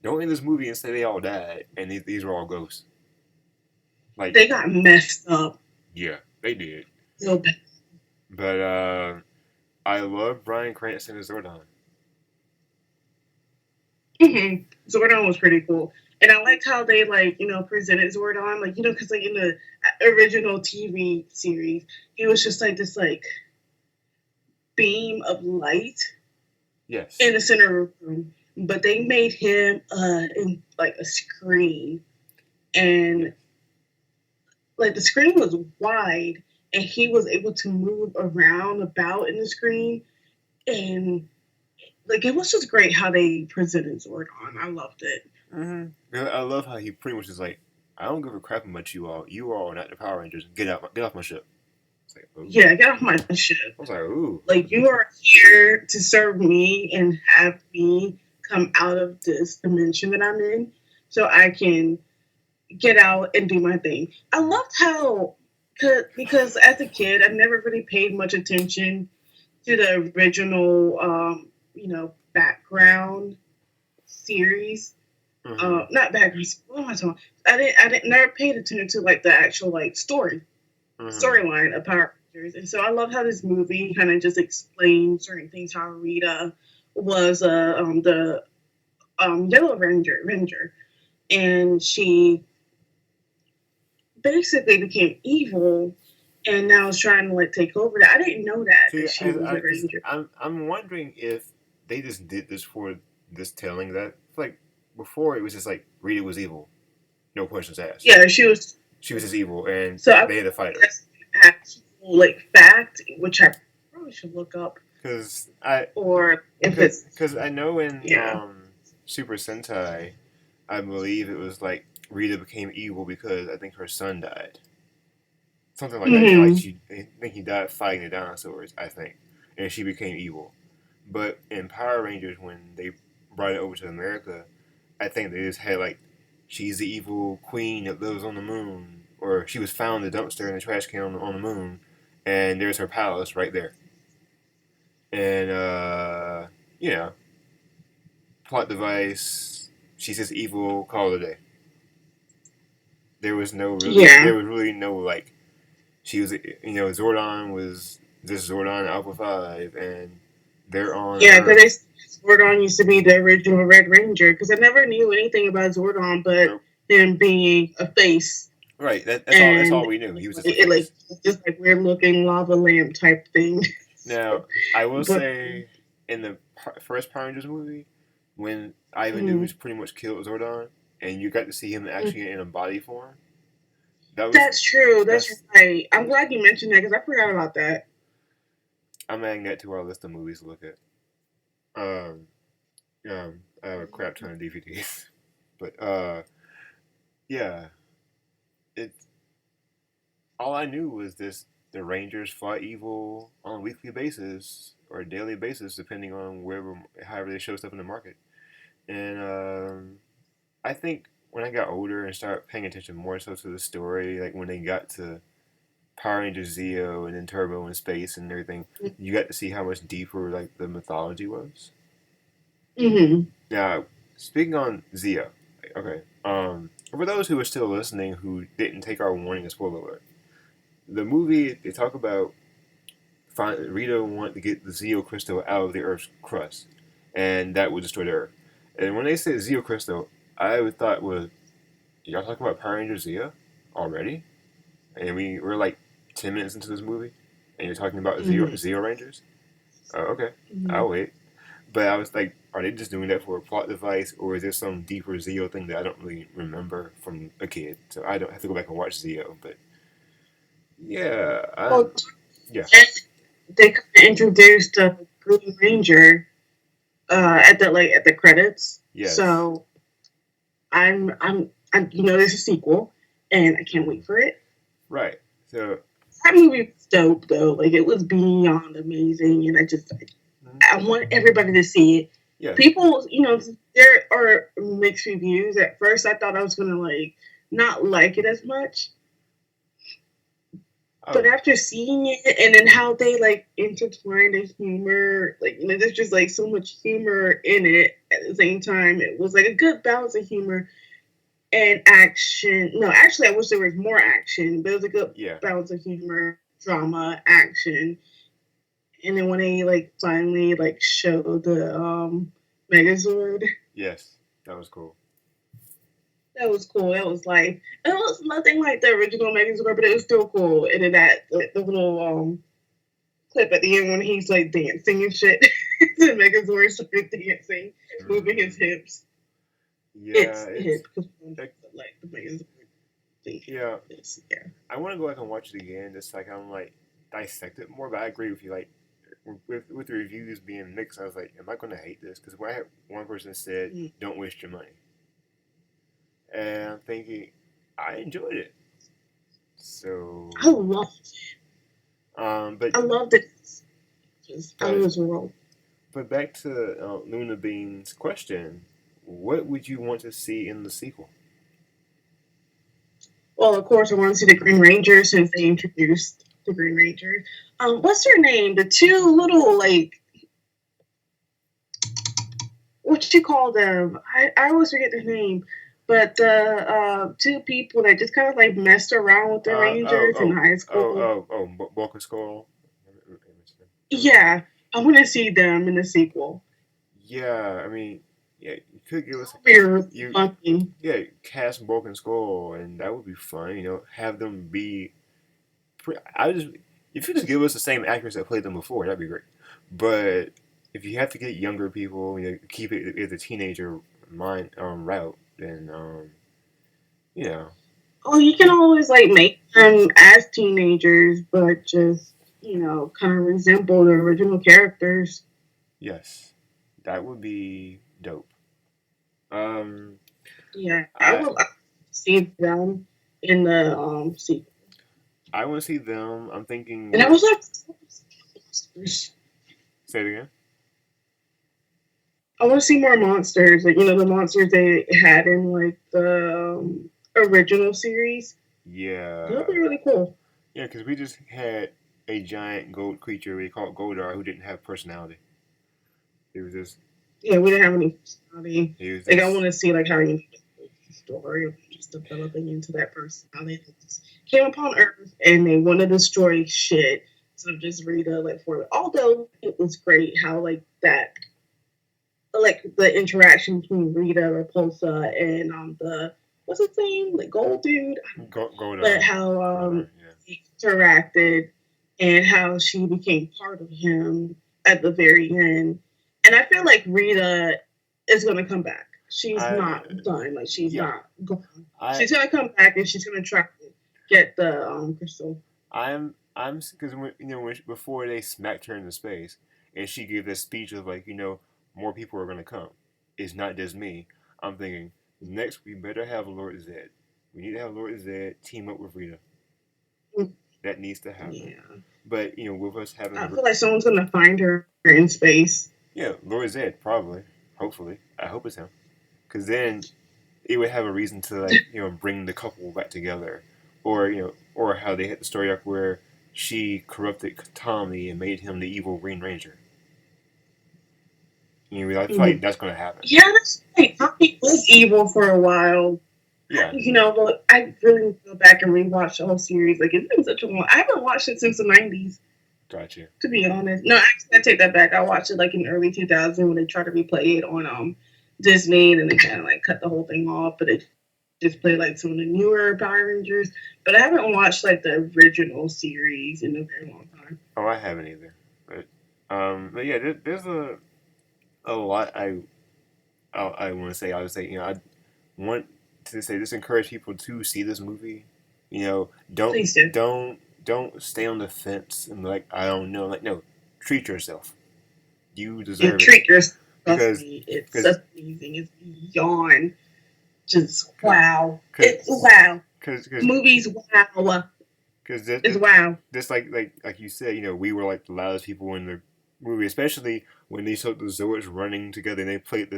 [SPEAKER 1] don't end this movie and say they all died and these are all ghosts. Like,
[SPEAKER 2] They got messed up.
[SPEAKER 1] yeah, they did.
[SPEAKER 2] Real bad.
[SPEAKER 1] But I love Bryan Cranston as Zordon.
[SPEAKER 2] Zordon was pretty cool. And I liked how they presented Zordon, because in the original TV series, he was just like this beam of light
[SPEAKER 1] Yes.
[SPEAKER 2] in the center of the room. But they made him in like a screen, and like the screen was wide, and he was able to move around about in the screen, and like it was just great how they presented Zordon. I loved it.
[SPEAKER 1] I love how he pretty much is like, I don't give a crap about you all. You all are not the Power Rangers. Get off my ship. It's like, ooh.
[SPEAKER 2] Yeah, get off my ship.
[SPEAKER 1] I was like, ooh.
[SPEAKER 2] Like, you are here to serve me and have me come out of this dimension that I'm in so I can get out and do my thing. I loved how, because as a kid, I never really paid much attention to the original, background series. Not background. What am I talking? I didn't never paid attention to like the actual like storyline of Power Rangers, and so I love how this movie kind of just explains certain things. How Rita was the Yellow Ranger, and she basically became evil, and now is trying to like take over. That I didn't know that she was a ranger.
[SPEAKER 1] I'm wondering if they just did this for this telling that like before it was just like Rita was evil, no questions asked.
[SPEAKER 2] Yeah, she was
[SPEAKER 1] just evil, and
[SPEAKER 2] so
[SPEAKER 1] they had to fight her.
[SPEAKER 2] That's an actual like fact, which I probably should look up. Because
[SPEAKER 1] I know in Super Sentai, I believe it was like Rita became evil because I think her son died. Something like that. I think he died fighting the dinosaurs, I think. And she became evil. But in Power Rangers, when they brought it over to America, I think they just had like, she's the evil queen that lives on the moon. Or she was found in the dumpster in the trash can on the moon. And there's her palace right there. And, plot device, she's just evil, call it a day. There was there was really no like, she was, Zordon was this Zordon Alpha 5, and they're on.
[SPEAKER 2] Yeah, because Zordon used to be the original Red Ranger, because I never knew anything about Zordon but him being a face.
[SPEAKER 1] Right, that's all we knew. He was just a face.
[SPEAKER 2] Just like weird looking lava lamp type thing.
[SPEAKER 1] Now, I will say, in the first Power Rangers movie, when Ivan News pretty much killed Zordon, and you got to see him actually in a body form.
[SPEAKER 2] That's true. That's right. I'm glad you mentioned that because I forgot about that.
[SPEAKER 1] I'm adding that to our list of movies to look at. I have a crap ton of DVDs, but yeah, all I knew was this: the Rangers fought evil on a weekly basis or a daily basis, depending on however they show stuff in the market. And I think when I got older and started paying attention more so to the story, like when they got to Power Rangers Zeo and then Turbo in space and everything, you got to see how much deeper like the mythology was. Now, speaking on Zeo, okay, for those who are still listening who didn't take our warning and spoiler alert, the movie they talk about Rita wanted to get the Zeo crystal out of the Earth's crust, and that would destroy the Earth. And when they said Zeo crystal, I thought y'all talking about Power Rangers Zeo already? And we're like 10 minutes into this movie, and you're talking about Zeo Rangers? Oh, okay. I'll wait. But I was like, are they just doing that for a plot device, or is there some deeper Zeo thing that I don't really remember from a kid? So I don't have to go back and watch Zeo. But yeah,
[SPEAKER 2] they kind of introduced the Green Ranger at the credits.
[SPEAKER 1] Yes.
[SPEAKER 2] So I'm there's a sequel, and I can't wait for it.
[SPEAKER 1] Right. So.
[SPEAKER 2] That movie was dope though. Like it was beyond amazing, and I want everybody to see it.
[SPEAKER 1] Yes.
[SPEAKER 2] People, there are mixed reviews. At first, I thought I was gonna like not like it as much, but
[SPEAKER 1] Oh.
[SPEAKER 2] after seeing it and then how they like intertwine the humor, like there's just like so much humor in it at the same time. It was like a good balance of humor and action. No, actually, I wish there was more action, but it was a good
[SPEAKER 1] Yeah.
[SPEAKER 2] balance of humor, drama, action. And then when they like finally like show the Megazord,
[SPEAKER 1] Yes. That was cool.
[SPEAKER 2] that was cool. That was like it was nothing like the original Megazord, but it was still cool. And then that like, the little clip at the end when he's like dancing and shit, the Megazord started dancing, moving his hips.
[SPEAKER 1] Yeah.
[SPEAKER 2] It's
[SPEAKER 1] It's
[SPEAKER 2] hip because
[SPEAKER 1] like.
[SPEAKER 2] like the Megazord thing.
[SPEAKER 1] Yeah.
[SPEAKER 2] Yeah.
[SPEAKER 1] I want to go back and watch it again, just like I'm like dissect it more. But I agree with you. Like with the reviews being mixed, I was like, am I going to hate this? Because when I had one person said, "Don't waste your money," and I'm thinking, I enjoyed it. So.
[SPEAKER 2] I loved it.
[SPEAKER 1] But
[SPEAKER 2] I loved it. Just out of
[SPEAKER 1] but
[SPEAKER 2] this world.
[SPEAKER 1] but back to Luna Bean's question, what would you want to see in the sequel?
[SPEAKER 2] Well, of course, I want to see the Green Ranger since they introduced the Green Ranger. What's her name? The two little like what you call them? I always forget their name. But the two people that just kind of like messed around with the Rangers in high school.
[SPEAKER 1] Bulk Skull.
[SPEAKER 2] Yeah, I want to see them in the sequel.
[SPEAKER 1] Yeah, I mean, yeah, you could give us
[SPEAKER 2] Be
[SPEAKER 1] you
[SPEAKER 2] funny.
[SPEAKER 1] yeah, cast Bulk and Skull, and that would be fun. Have them be. I just if you just give us the same actors that played them before, that'd be great. But if you have to get younger people, keep it as a teenager mind route, then you know,
[SPEAKER 2] Oh, you can always like make them as teenagers, but just kind of resemble the original characters.
[SPEAKER 1] yes, that would be dope. Um,
[SPEAKER 2] Yeah, I
[SPEAKER 1] I
[SPEAKER 2] will see them in the sequel.
[SPEAKER 1] I want to see them. I'm thinking
[SPEAKER 2] And I
[SPEAKER 1] with
[SPEAKER 2] was like,
[SPEAKER 1] say it again.
[SPEAKER 2] I want to see more monsters. Like the monsters they had in like the original series. That'll
[SPEAKER 1] Yeah,
[SPEAKER 2] be really cool.
[SPEAKER 1] yeah, because we just had a giant gold creature we called Goldar who didn't have personality. He was just
[SPEAKER 2] Yeah, we didn't have any personality.
[SPEAKER 1] he was
[SPEAKER 2] Like I
[SPEAKER 1] just
[SPEAKER 2] want to see like how you the story of just developing into that personality that just came upon Earth and they want to destroy shit. So just Rita like for it. Although it was great how like that like the interaction between Rita, Repulsa, and the what's his name, like Gold Dude. But
[SPEAKER 1] Goldar.
[SPEAKER 2] how
[SPEAKER 1] Goldar, yeah.
[SPEAKER 2] he interacted and how she became part of him at the very end. And I feel like Rita is gonna come back. She's
[SPEAKER 1] I
[SPEAKER 2] not done. Like she's
[SPEAKER 1] yeah.
[SPEAKER 2] not gone.
[SPEAKER 1] I
[SPEAKER 2] She's gonna come back and she's gonna try to get the crystal.
[SPEAKER 1] I'm because before they smacked her into space and she gave this speech of like more people are gonna come. It's not just me. I'm thinking next we better have Lord Zed. We need to have Lord Zed team up with Rita. That needs to happen.
[SPEAKER 2] Yeah.
[SPEAKER 1] But with us having
[SPEAKER 2] I feel like someone's gonna find her in space.
[SPEAKER 1] yeah, Lord Zed probably, hopefully, I hope it's him, because then it would have a reason to like bring the couple back together, or or how they had the story arc where she corrupted Tommy and made him the evil Green Ranger. I feel like that's gonna happen.
[SPEAKER 2] Yeah, that's right. Tommy was evil for a while.
[SPEAKER 1] Yeah,
[SPEAKER 2] But I really need to go back and rewatch the whole series. Like it's been such a long. I haven't watched it since the '90s.
[SPEAKER 1] gotcha.
[SPEAKER 2] To be honest, no, actually, I take that back. I watched it like in early 2000 when they tried to replay it on Disney, and they kind of like cut the whole thing off. But it just played like some of the newer Power Rangers. But I haven't watched like the original series in a very long time.
[SPEAKER 1] Oh, I haven't either. But yeah, there's a lot I want to say. I would say I want to say just encourage people to see this movie. Don't
[SPEAKER 2] Please do.
[SPEAKER 1] don't stay on the fence and like I don't know. Like no, treat yourself. You
[SPEAKER 2] You
[SPEAKER 1] deserve it
[SPEAKER 2] treat yourself. Trust
[SPEAKER 1] because
[SPEAKER 2] me, it's
[SPEAKER 1] because
[SPEAKER 2] just amazing. It's beyond just
[SPEAKER 1] because
[SPEAKER 2] wow. It's
[SPEAKER 1] because
[SPEAKER 2] wow.
[SPEAKER 1] because
[SPEAKER 2] Movies wow.
[SPEAKER 1] because
[SPEAKER 2] It's wow.
[SPEAKER 1] this like you said, we were like the loudest people in the movie, especially when they showed the Zords running together and they played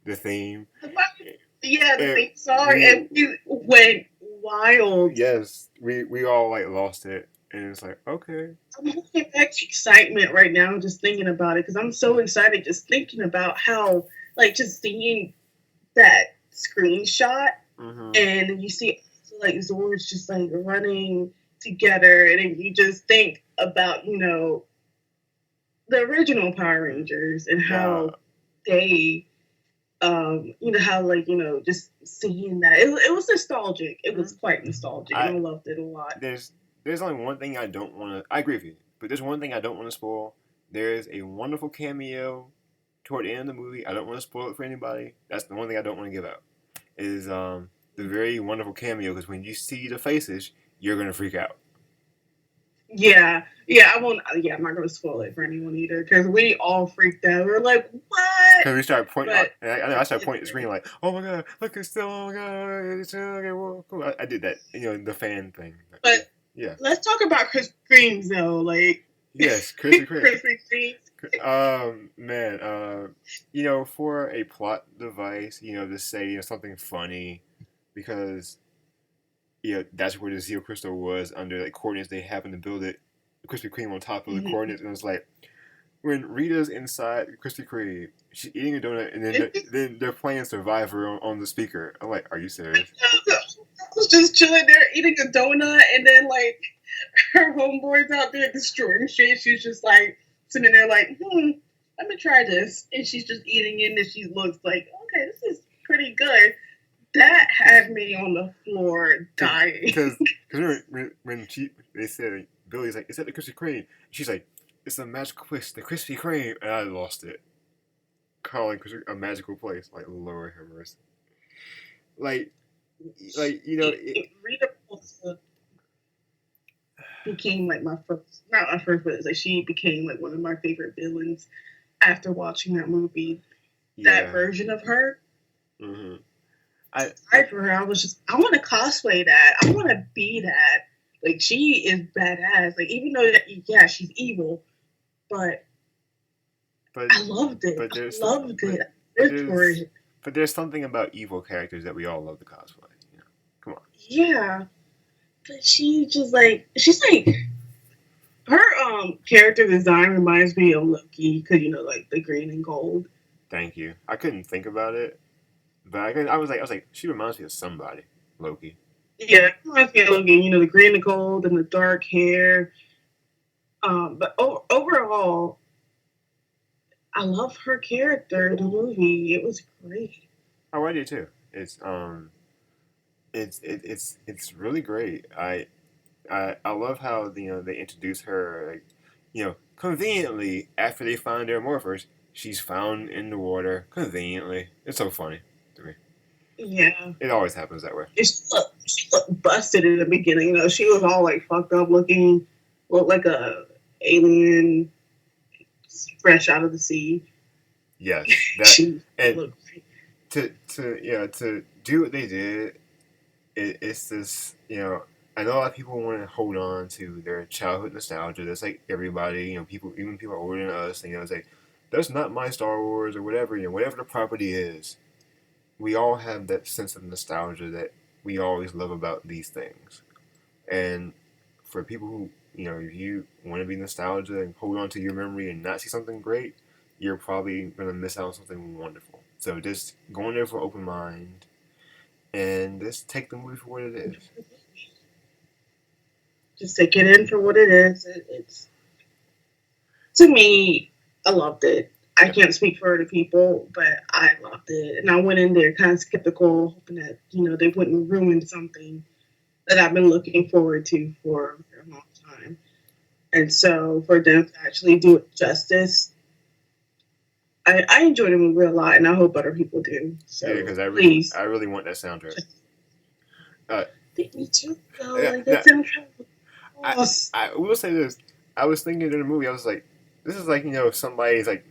[SPEAKER 1] the theme.
[SPEAKER 2] Yeah, the
[SPEAKER 1] And
[SPEAKER 2] theme song,
[SPEAKER 1] we
[SPEAKER 2] and it went wild.
[SPEAKER 1] yes, we all like lost it, and it's like okay.
[SPEAKER 2] I'm holding back excitement right now just thinking about it because I'm so excited just thinking about how, like, just seeing that screenshot
[SPEAKER 1] Mm-hmm.
[SPEAKER 2] and you see like Zords just like running together, and then you just think about the original Power Rangers and
[SPEAKER 1] Uh,
[SPEAKER 2] how they how like just seeing that it was nostalgic. It was quite nostalgic, and
[SPEAKER 1] I
[SPEAKER 2] I loved it a lot.
[SPEAKER 1] there's only one thing I don't want to. I agree with you, but there's one thing I don't want to spoil. There is a wonderful cameo toward the end of the movie. I don't want to spoil it for anybody. That's the one thing I don't want to give out. Is the very wonderful cameo because when you see the faces, you're gonna freak out.
[SPEAKER 2] Yeah, yeah, I won't. Yeah, I'm not gonna spoil it for anyone either because we all freaked out. We are like, "What?"
[SPEAKER 1] Because we started pointing,
[SPEAKER 2] But
[SPEAKER 1] and I started pointing at the screen like, "Oh my god, look, it's still, oh my god, it's still, okay, well, cool." I did that, the fan thing.
[SPEAKER 2] but
[SPEAKER 1] Yeah.
[SPEAKER 2] let's talk about Krispy Kremes though. Like
[SPEAKER 1] Yes, Krispy Kreme.
[SPEAKER 2] Krispy Kremes.
[SPEAKER 1] Man, for a plot device, to say something funny, because that's where the Zeo Crystal was under like coordinates they happened to build it, Krispy Kreme on top of the coordinates, and it was like when Rita's inside Krispy Kreme, she's eating a donut, and then they're playing Survivor on the speaker. I'm like, are you serious?
[SPEAKER 2] I was just chilling there eating a donut, and then like her homeboys out there destroying shit. She's just like sitting there like, let me try this, and she's just eating it, and she looks like, okay, this is pretty good. That had me on the floor dying.
[SPEAKER 1] Because when they said Billy's like, is that the Krispy Kreme? She's like, it's a magical place, the Krispy Kreme, and I lost it. Calling a magical place, like Lord have mercy. Like
[SPEAKER 2] Rita became like my first, not my first, but it's like she became like one of my favorite villains after watching that movie.
[SPEAKER 1] Yeah.
[SPEAKER 2] That version of her.
[SPEAKER 1] Mm-hmm.
[SPEAKER 2] For her, I was just, I want to cosplay that. I want to be that. Like she is badass. Like even though yeah, she's evil, but I loved it.
[SPEAKER 1] But there's
[SPEAKER 2] I loved it.
[SPEAKER 1] But there's something about evil characters that we all love to cosplay. Come on.
[SPEAKER 2] Yeah, but she's like her character design reminds me of Loki because like the green and gold.
[SPEAKER 1] Thank you. I couldn't think about it, but I was like she reminds me of somebody. Loki.
[SPEAKER 2] Yeah, it reminds me of Loki. The green and gold and the dark hair. But overall, I love her character in the movie. It was great.
[SPEAKER 1] Oh, I do too. It's really great. I love how they introduce her, like, conveniently after they find their morphers, she's found in the water conveniently. It's so funny to me.
[SPEAKER 2] Yeah,
[SPEAKER 1] it always happens that way.
[SPEAKER 2] She looked busted in the beginning. She was all like fucked up looking, looked like a alien fresh out of the sea.
[SPEAKER 1] Yes, that and to do what they did, it's this. I know a lot of people want to hold on to their childhood nostalgia. That's like everybody. Even people older than us. It's like that's not my Star Wars or whatever. Whatever the property is, we all have that sense of nostalgia that we always love about these things. And for people who, if you want to be nostalgia and hold on to your memory and not see something great, you're probably going to miss out on something wonderful. So just go in there for open mind and just take the movie for what it is.
[SPEAKER 2] Just take it in for what it is. It's to me, I loved it. I can't speak for other people, but I loved it. And I went in there kind of skeptical, hoping that, they wouldn't ruin something that I've been looking forward to for a long time. And so for them to actually do it justice, I enjoyed the movie a lot, and I hope other people do. So
[SPEAKER 1] yeah, because I really want that soundtrack.
[SPEAKER 2] Me too. Like that soundtrack.
[SPEAKER 1] I will say this. I was thinking in the movie, I was like, this is like, somebody's like,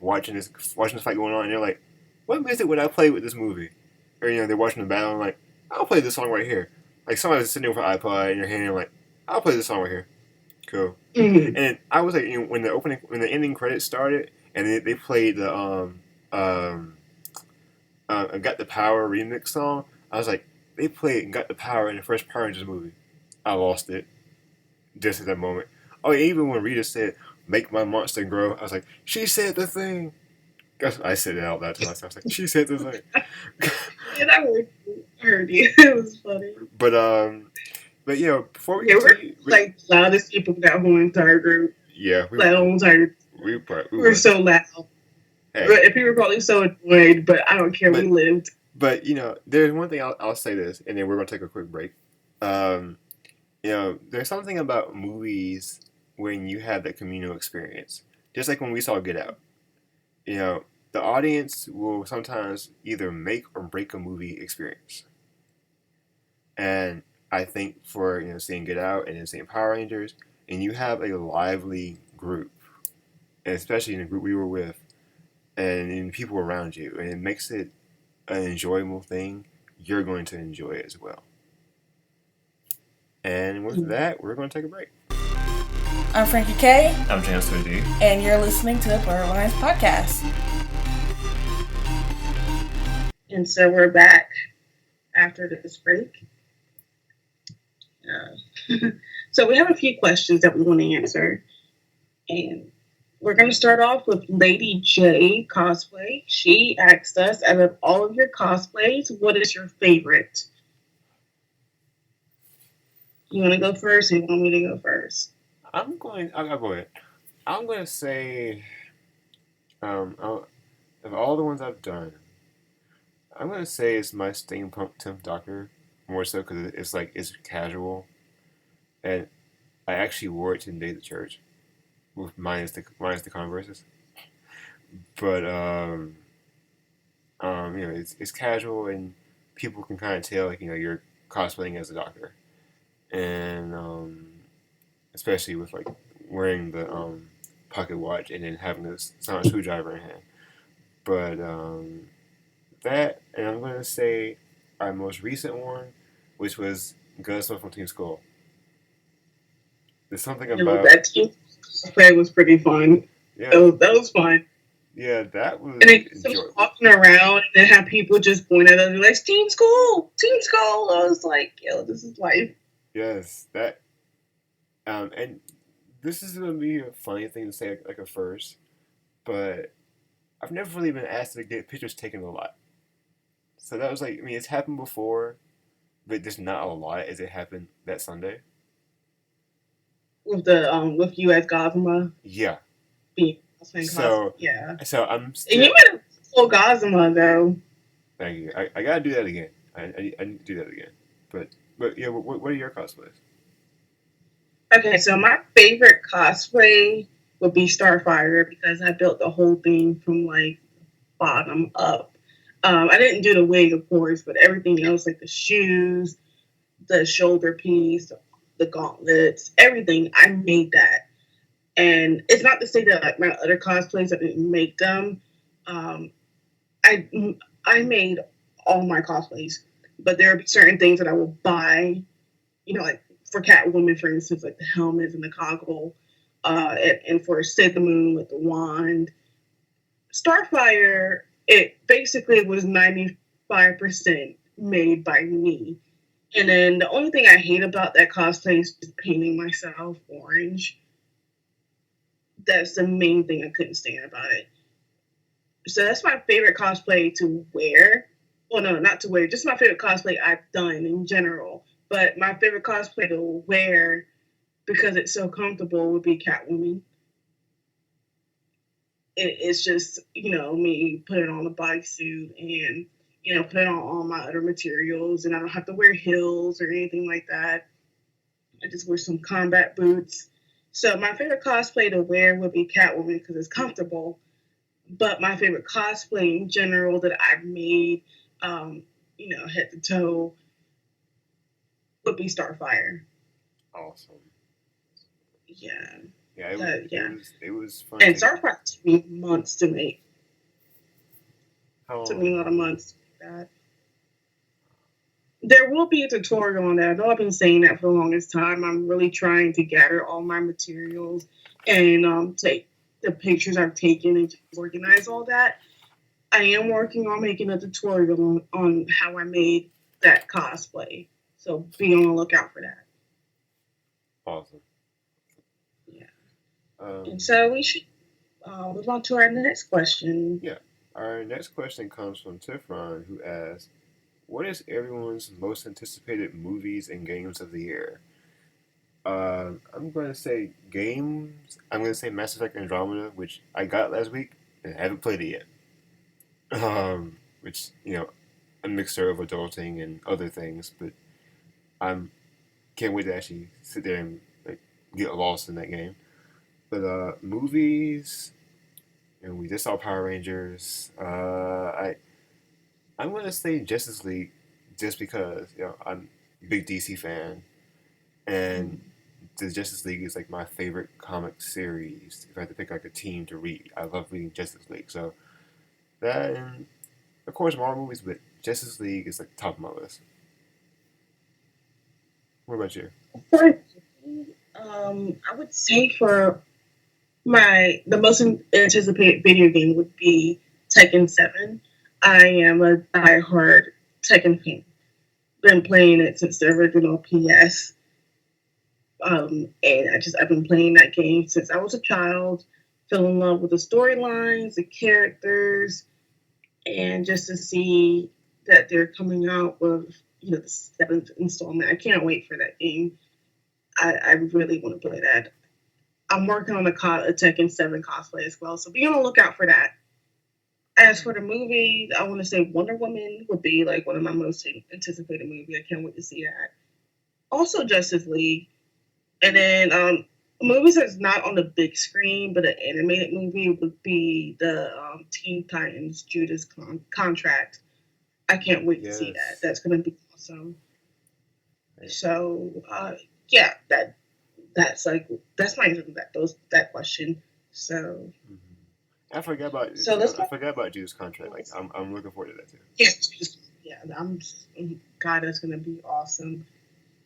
[SPEAKER 1] watching this fight going on, and they're like, what music would I play with this movie? Or they're watching the battle, and like, I'll play this song right here. Like somebody's sitting there with an iPod in your hand, and like, I'll play this song right here. Cool.
[SPEAKER 2] Mm-hmm.
[SPEAKER 1] And I was like, when the ending credits started, and they played the um Got the Power remix song, I was like, they played Got the Power in the first Power Rangers movie. I lost it just at that moment. Oh, yeah, even when Rita said, "Make my monster grow," I was like, she said the thing. I said it out loud to myself. I was like, she said the thing.
[SPEAKER 2] And I heard you. It was funny.
[SPEAKER 1] but before we
[SPEAKER 2] Yeah, we're
[SPEAKER 1] continue,
[SPEAKER 2] like the loudest people in that whole entire group.
[SPEAKER 1] yeah,
[SPEAKER 2] That whole entire
[SPEAKER 1] we
[SPEAKER 2] we're
[SPEAKER 1] was.
[SPEAKER 2] so loud.
[SPEAKER 1] Hey,
[SPEAKER 2] And people were probably so annoyed, but I don't care.
[SPEAKER 1] but
[SPEAKER 2] We lived.
[SPEAKER 1] but there's one thing I'll say this, and then we're gonna take a quick break. Um, there's something about movies when you have that communal experience, just like when we saw Get Out. The audience will sometimes either make or break a movie experience. And I think for seeing Get Out and then seeing Power Rangers, and you have a lively group, and especially in the group we were with, and in people around you, and it makes it an enjoyable thing, you're going to enjoy it as well. And with that, we're going to take a break.
[SPEAKER 3] I'm Frankie K.
[SPEAKER 1] I'm Chancellor D.
[SPEAKER 3] And you're listening to the Blerdlines Podcast.
[SPEAKER 2] And so we're back after this break. So we have a few questions that we want to answer. And we're going to start off with Lady J Cosplay. She asked us, out of all of your cosplays, what is your favorite? You want to go first, or you want me to go first?
[SPEAKER 1] I'll go ahead. I'm going to say, of all the ones I've done, I'm going to say it's my Steampunk 10th Doctor, more so because it's casual. And I actually wore it to the day of the church, with minus the Converses. But it's casual, and people can kind of tell you're cosplaying as a doctor, and especially with wearing the pocket watch and then having this sonic screwdriver in hand. But that, and I'm gonna say our most recent one, which was Gunsmoke from Team Skull. There's something about
[SPEAKER 2] that team cosplay was pretty fun.
[SPEAKER 1] Yeah,
[SPEAKER 2] that was fun.
[SPEAKER 1] Yeah, that was.
[SPEAKER 2] And then walking around and have people just point at us like, Team Skull. I was like, yo, this is life.
[SPEAKER 1] Yes, that. And this is gonna be a funny thing to say like a first, but I've never really been asked to get pictures taken a lot. So that was it's happened before, but just not a lot as it happened that Sunday.
[SPEAKER 2] With you as Gosma?
[SPEAKER 1] Yeah.
[SPEAKER 2] Being
[SPEAKER 1] so
[SPEAKER 2] yeah.
[SPEAKER 1] So I'm still.
[SPEAKER 2] And you made a full Gosma though.
[SPEAKER 1] Thank you. I gotta do that again. I need to do that again. But yeah, what are your cosplays?
[SPEAKER 2] Okay, so my favorite cosplay would be Starfire because I built the whole thing from bottom up. I didn't do the wig, of course, but everything else, like the shoes, the shoulder piece, the gauntlets, everything, I made that. And it's not to say that my other cosplays, I didn't make them. I made all my cosplays, but there are certain things that I will buy, like for Catwoman, for instance, like the helmets and the goggle, and for Sid the Moon with the wand. Starfire, it basically was 95% made by me. And then the only thing I hate about that cosplay is just painting myself orange. That's the main thing I couldn't stand about it. So that's my favorite cosplay to wear. Well, no, not to wear. Just my favorite cosplay I've done in general. But my favorite cosplay to wear, because it's so comfortable, would be Catwoman. It's just, me putting on a bodysuit and, putting on all my other materials. And I don't have to wear heels or anything like that. I just wear some combat boots. So my favorite cosplay to wear would be Catwoman because it's comfortable. But my favorite cosplay in general that I've made, head to toe, would be Starfire.
[SPEAKER 1] Awesome.
[SPEAKER 2] Yeah.
[SPEAKER 1] Yeah,
[SPEAKER 2] Yeah.
[SPEAKER 1] it was fun
[SPEAKER 2] And
[SPEAKER 1] to
[SPEAKER 2] Star Fox took me months to make.
[SPEAKER 1] how
[SPEAKER 2] Took me a lot of
[SPEAKER 1] long?
[SPEAKER 2] months to make that. There will be a tutorial on that. I know I've been saying that for the longest time. I'm really trying to gather all my materials and take the pictures I've taken and organize all that. I am working on making a tutorial on how I made that cosplay. So be on the lookout for that.
[SPEAKER 1] Awesome.
[SPEAKER 2] Yeah. And
[SPEAKER 1] Um,
[SPEAKER 2] so we should move on to our next question.
[SPEAKER 1] yeah. Our next question comes from Tifron, who asks, "What is everyone's most anticipated movies and games of the year?" I'm going to say games. I'm going to say Mass Effect Andromeda, which I got last week and haven't played it yet. Which a mixture of adulting and other things, but I'm can't wait to actually sit there and like get lost in that game. But movies, and we just saw Power Rangers. I'm gonna say Justice League, just because I'm a big DC fan, and the Justice League is like my favorite comic series. If I had to pick like a team to read, I love reading Justice League. So that, and of course Marvel movies, but Justice League is like top of my list. What about you?
[SPEAKER 2] For I would say for the most anticipated video game would be Tekken 7. I am a diehard Tekken fan. Been playing it since the original PS. And I've been playing that game since I was a child. Fell in love with the storylines, the characters, and just to see that they're coming out with the seventh installment. I can't wait for that game. I really want to play that. I'm working on a Tekken 7 cosplay as well, so be on the lookout for that. As for the movies, I want to say Wonder Woman would be like one of my most anticipated movies. I can't wait to see that. Also Justice League, and then movies that's not on the big screen but an animated movie would be the Teen Titans Judas Contract. I can't wait to see that.
[SPEAKER 1] Yes.
[SPEAKER 2] That's gonna be awesome.
[SPEAKER 1] Right.
[SPEAKER 2] So yeah, that's my answer to that question. So
[SPEAKER 1] I forgot about
[SPEAKER 2] let's
[SPEAKER 1] I forgot about Judas Contract. Like I'm looking forward to that too.
[SPEAKER 2] yeah, God, that's gonna be awesome.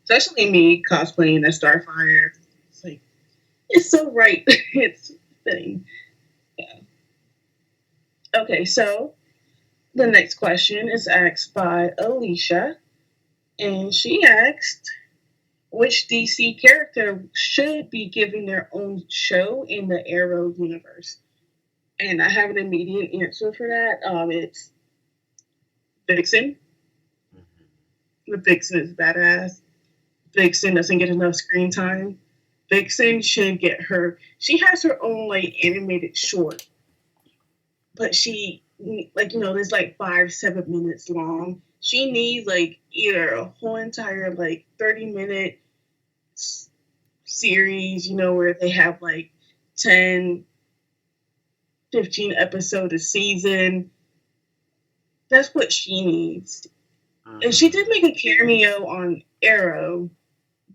[SPEAKER 2] Especially me cosplaying as Starfire. It's like it's so right. It's fitting. Yeah. Okay, so the next question is asked by Alicia, and she asked, which DC character should be given their own show in the Arrow universe? And I have an immediate answer for that. It's Vixen. The Vixen is badass. Vixen doesn't get enough screen time. Vixen should get her. She has her own like animated short, but she there's like 5-7 minutes long. She needs like either a whole entire like 30-minute series, where they have like 10, 15 episodes a season. That's what she needs. And she did make a cameo on Arrow,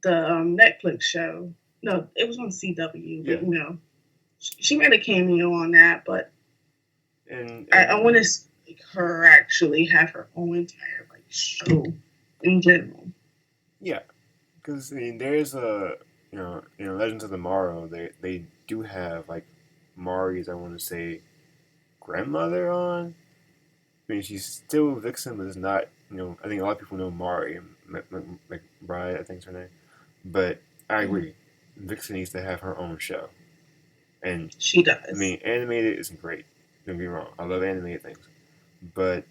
[SPEAKER 2] the Netflix show. No, it was on CW.
[SPEAKER 1] Yeah.
[SPEAKER 2] But, she made a cameo on that, but
[SPEAKER 1] and
[SPEAKER 2] I want to see her actually have her own entire like show in general.
[SPEAKER 1] Yeah, because I mean, there's a in Legends of Tomorrow, they do have like Mari's, I want to say, grandmother on. I mean, she's still Vixen, but it's not. I think a lot of people know Mari McBride, I think's her name. But I agree, Vixen needs to have her own show, and
[SPEAKER 2] she does.
[SPEAKER 1] I mean, animated is great. Don't get me wrong, I love animated things, but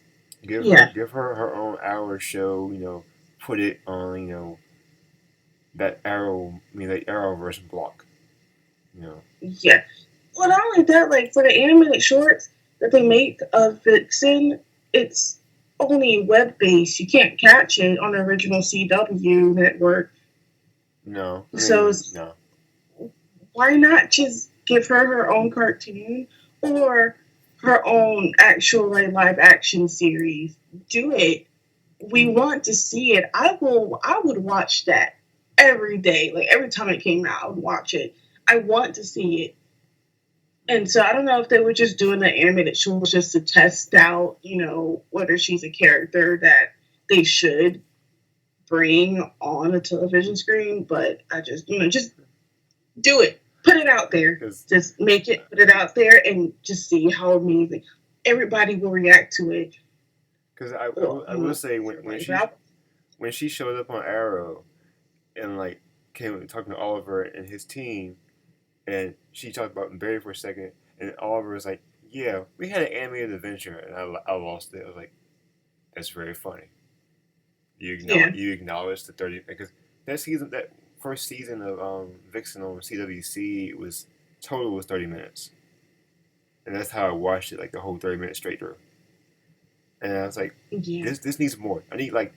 [SPEAKER 1] give her her own hour show. Put it on that Arrowverse block.
[SPEAKER 2] Yeah. Well, not only that, like for the animated shorts that they make of Vixen, it's only web based. You can't catch it on the original CW network.
[SPEAKER 1] No.
[SPEAKER 2] No. Why not just give her own cartoon or her own actual like live action series? Do it. We want to see it. I would watch that every day. Like every time it came out, I would watch it. I want to see it. And so I don't know if they were just doing the animated shorts just to test out, whether she's a character that they should bring on a television screen. But I just do it. Put it out there. Just make it, put it out there, and just see how amazing everybody will react to it.
[SPEAKER 1] Because I will say when she showed up on Arrow and like came talking to Oliver and his team, and she talked about Barry for a second, and Oliver was like, "Yeah, we had an animated adventure," and I lost it. I was like, "That's very funny." You acknowledge the 30 because that first season of Vixen on CWC was 30 minutes, and that's how I watched it, like the whole 30 minutes straight through. And I was like, this needs more. I need like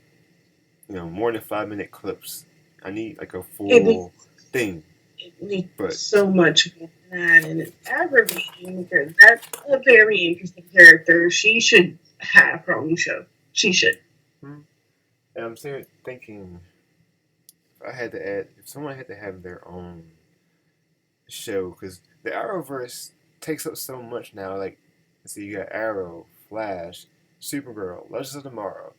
[SPEAKER 1] more than 5-minute clips. I need like a full thing.
[SPEAKER 2] It needs so much more than that, and it's aggravating because that's a very interesting character. She should have her own show. She should.
[SPEAKER 1] And I'm thinking, if someone had to have their own show, because the Arrowverse takes up so much now. Like, so you got Arrow, Flash, Supergirl, Legends of Tomorrow,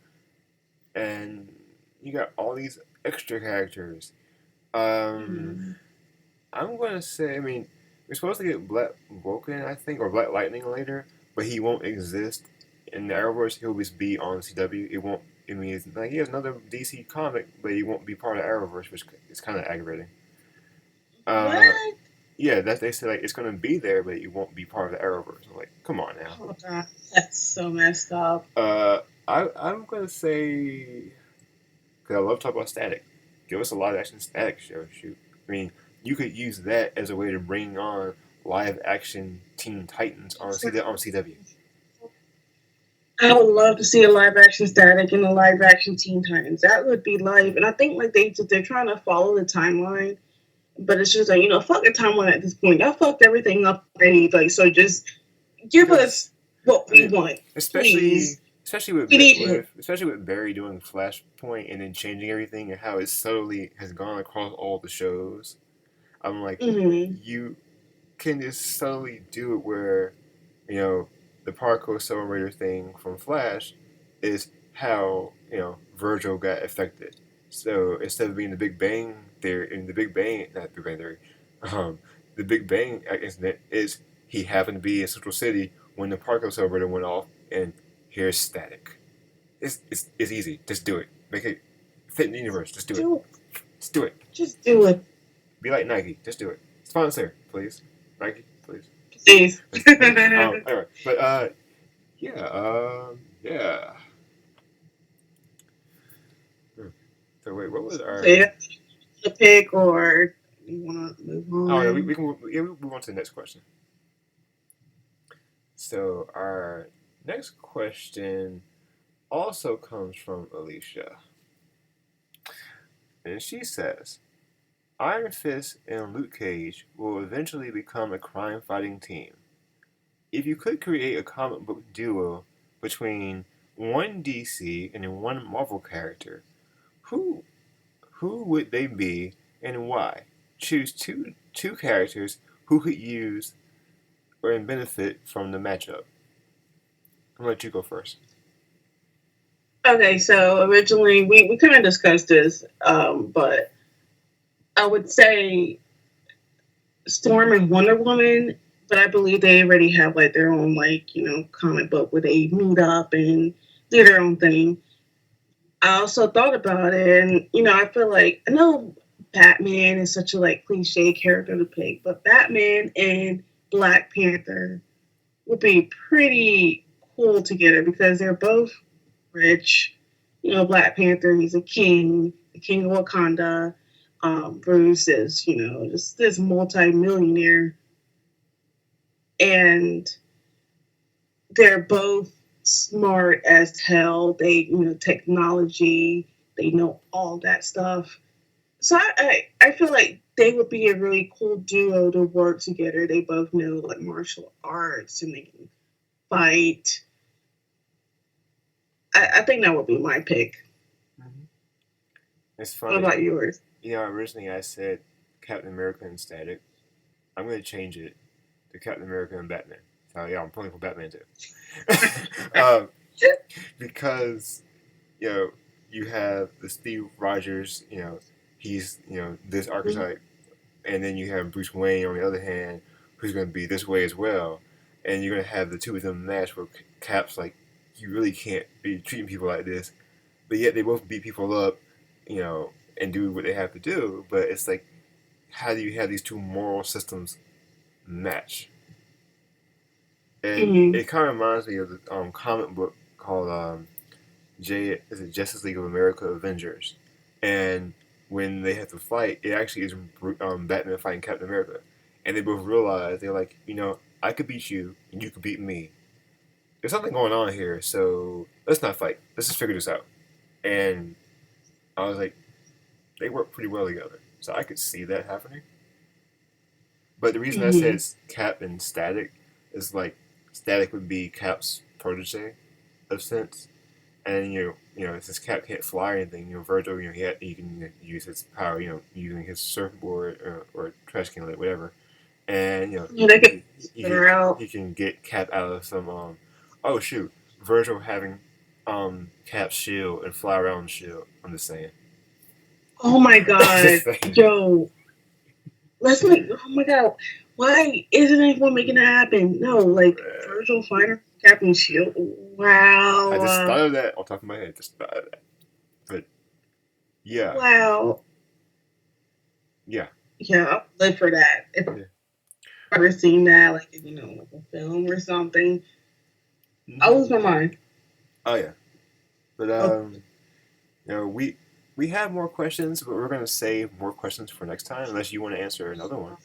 [SPEAKER 1] and you got all these extra characters. I'm going to say, we're supposed to get Black Vulcan, I think, or Black Lightning later, but he won't exist. In the Arrowverse, he'll just be on CW. It won't, it's like he has another DC comic, but he won't be part of Arrowverse, which is kind of aggravating.
[SPEAKER 2] What?
[SPEAKER 1] Yeah, they said like it's gonna be there, but it won't be part of the Arrowverse. I'm like, come on now.
[SPEAKER 2] Oh god, that's so messed up.
[SPEAKER 1] I'm gonna say, because I love talking about Static. Give us a live action Static show. Shoot, you could use that as a way to bring on live action Teen Titans on CW.
[SPEAKER 2] I would love to see a live action Static and a live action Teen Titans. That would be live, and I think like they're trying to follow the timeline. But it's just like, fuck the timeline at this point. Y'all fucked everything up already. Like, so just give us what we want.
[SPEAKER 1] Especially with Barry doing Flashpoint and then changing everything and how it subtly has gone across all the shows. I'm like, you can just subtly do it where, the Parco Accelerator thing from Flash is how, Virgil got affected. So instead of being the Big Bang Theory, the Big Bang incident is he happened to be in Central City when the Parco Accelerator went off, and here's Static. It's easy. Just do it. Make it fit in the universe. Just do it. Just do it.
[SPEAKER 2] Just do it.
[SPEAKER 1] Be like Nike. Just do it. Sponsor, please. Nike, please.
[SPEAKER 2] Please.
[SPEAKER 1] Anyway, but yeah. So wait, what was our
[SPEAKER 2] pick, or you want to move on?
[SPEAKER 1] Oh, we can move on to the next question. So our next question also comes from Alicia, and she says, Iron Fist and Luke Cage will eventually become a crime-fighting team. If you could create a comic book duo between one DC and one Marvel character, who would they be and why? Choose two characters who could use or benefit from the matchup. I'm gonna let you go first.
[SPEAKER 2] Okay, so originally we kind of discussed this, but I would say Storm and Wonder Woman, but I believe they already have like their own comic book where they meet up and do their own thing. I also thought about it, and I feel like I know Batman is such a cliche character to pick, but Batman and Black Panther would be pretty cool together because they're both rich. Black Panther, he's the king of Wakanda. Bruce is, just this multi-millionaire, and they're both smart as hell. They, technology, they know all that stuff. So I feel like they would be a really cool duo to work together. They both know martial arts and they can fight. I think that would be my pick.
[SPEAKER 1] Mm-hmm. It's funny.
[SPEAKER 2] What about yours?
[SPEAKER 1] Originally I said Captain America and Static, I'm going to change it to Captain America and Batman. So yeah, I'm pulling for Batman too. um, because you have the Steve Rogers, he's this archetype, and then you have Bruce Wayne on the other hand, who's going to be this way as well, and you're going to have the two of them match where Cap's like, you really can't be treating people like this, but yet they both beat people up, and do what they have to do. But it's like, how do you have these two moral systems match? And it kind of reminds me of the comic book called Justice League of America Avengers, and when they have to fight, it actually is Batman fighting Captain America, and they both realize they're like, I could beat you and you could beat me. There's something going on here, so let's not fight. Let's just figure this out. And I was like, they work pretty well together, so I could see that happening. But the reason I said Cap and Static is like, Static would be Cap's protege, of sense. And since Cap can't fly or anything, Virgil, he can use his power, using his surfboard or trash can lid, whatever. And he can get Cap out of some oh shoot, Virgil having Cap's shield and fly around the shield. I'm just saying.
[SPEAKER 2] Oh my god, yo, let's make. Oh my god, why isn't anyone making that happen? No, like Virgil flying Captain Shield. Wow.
[SPEAKER 1] I just thought of that on top of my head. Just thought of that. But yeah.
[SPEAKER 2] Wow.
[SPEAKER 1] Yeah.
[SPEAKER 2] Yeah, I'll live for that. If I've ever seen that, like like a film or something, I'll lose my mind.
[SPEAKER 1] Oh yeah. But we have more questions, but we're gonna save more questions for next time, unless you want to answer another one.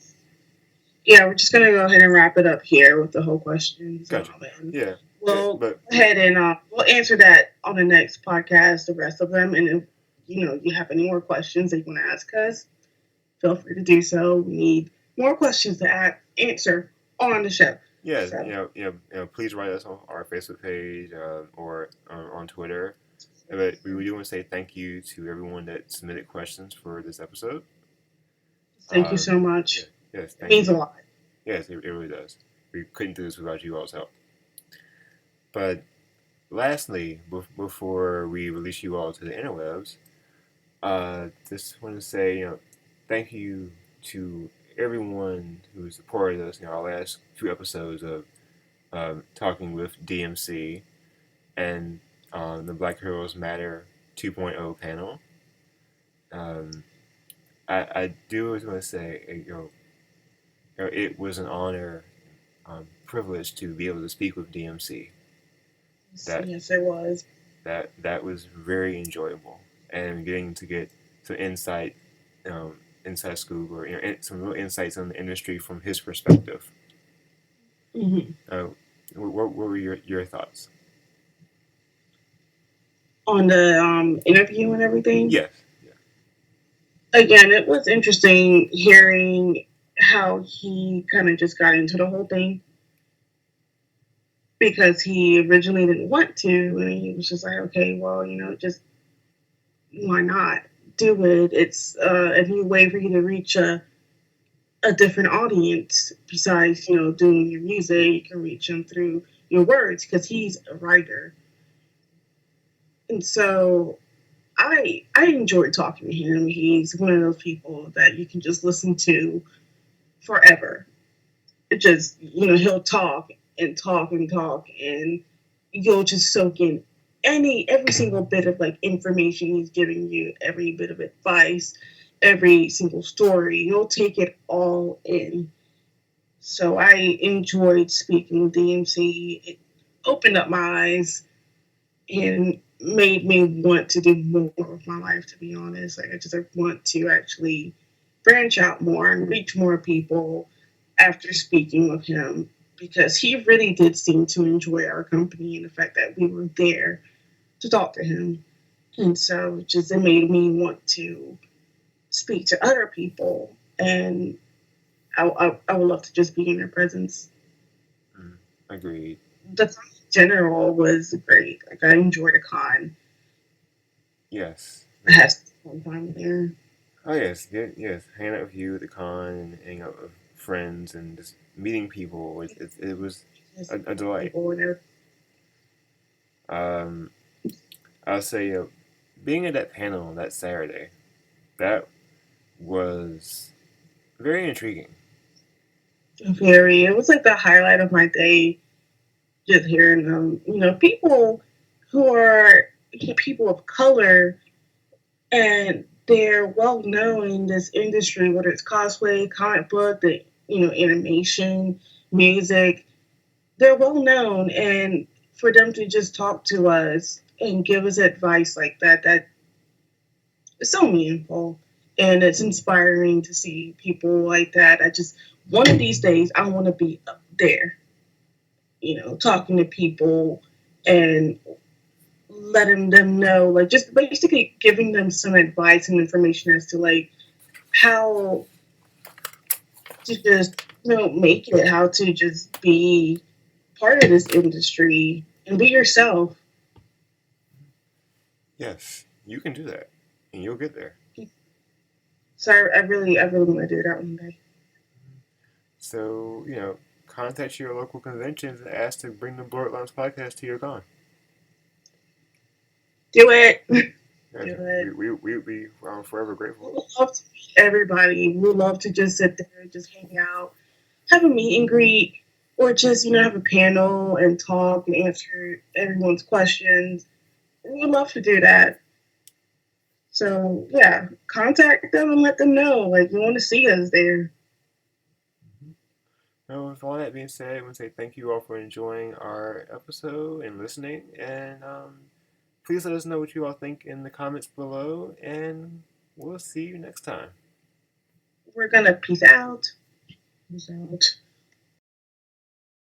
[SPEAKER 2] Yeah, we're just gonna go ahead and wrap it up here with the whole questions.
[SPEAKER 1] Gotcha. Yeah.
[SPEAKER 2] We'll go ahead and we'll answer that on the next podcast, the rest of them. And if you have any more questions that you want to ask us, feel free to do so. We need more questions to answer on the show.
[SPEAKER 1] Yeah, so. Please write us on our Facebook page or on Twitter. But we do want to say thank you to everyone that submitted questions for this episode.
[SPEAKER 2] Thank you so much.
[SPEAKER 1] Yes,
[SPEAKER 2] it means a lot.
[SPEAKER 1] Yes, it really does. We couldn't do this without you all's help. But lastly, before we release you all to the interwebs, just want to say, thank you to everyone who supported us in our last few episodes of talking with DMC and the Black Heroes Matter 2.0 panel. I do want to say, it was an honor, privilege to be able to speak with DMC.
[SPEAKER 2] Yes, it was.
[SPEAKER 1] That was very enjoyable, and getting to get some inside scoop or some real insights on the industry from his perspective. What were your thoughts
[SPEAKER 2] on the interview and everything?
[SPEAKER 1] Yes.
[SPEAKER 2] Again, it was interesting hearing how he kind of just got into the whole thing, because he originally didn't want to, and he was just like, okay, well, just why not do it? It's a new way for you to reach a different audience besides, doing your music. You can reach him through your words, because he's a writer. And so I enjoyed talking to him. He's one of those people that you can just listen to forever. It just, he'll talk and talk and talk, and you'll just soak in every single bit of information he's giving you, every bit of advice, every single story. You'll take it all in. So I enjoyed speaking with DMC. It opened up my eyes and made me want to do more of my life, to be honest. I want to actually branch out more and reach more people after speaking with him, because he really did seem to enjoy our company and the fact that we were there to talk to him. And so it made me want to speak to other people, and I would love to just be in their presence.
[SPEAKER 1] Agreed.
[SPEAKER 2] The con in general was great. I enjoyed the con.
[SPEAKER 1] Yes.
[SPEAKER 2] I had some fun there.
[SPEAKER 1] Oh yes, yes. Hanging out with you at the con and hanging out with friends and just meeting people. It was
[SPEAKER 2] Just
[SPEAKER 1] a delight.
[SPEAKER 2] people and everything.
[SPEAKER 1] Um, I'll say being at that panel that Saturday, that was very intriguing.
[SPEAKER 2] Very. It was like the highlight of my day. Just hearing people who are people of color, and they're well known in this industry, whether it's cosplay, comic book, the animation, music. They're well known, and for them to just talk to us and give us advice like that is so meaningful, and it's inspiring to see people like that. I just one of these days I want to be up there, talking to people and letting them know, like, just basically giving them some advice and information as to like how to just make it, how to just be part of this industry and be yourself.
[SPEAKER 1] Yes, you can do that, and you'll get there.
[SPEAKER 2] So I really want to do that one day.
[SPEAKER 1] So contact your local conventions and ask to bring the Blerdlines Podcast to your con.
[SPEAKER 2] Do it.
[SPEAKER 1] Yes,
[SPEAKER 2] Do it.
[SPEAKER 1] we forever grateful.
[SPEAKER 2] We love to meet everybody. We love to just sit there, just hang out, have a meet and greet, or just have a panel and talk and answer everyone's questions. We would love to do that. So yeah, contact them and let them know like you want to see us there.
[SPEAKER 1] Now, with all that being said, I want to say thank you all for enjoying our episode and listening. And please let us know what you all think in the comments below. And we'll see you next time.
[SPEAKER 2] We're gonna peace out. Peace out.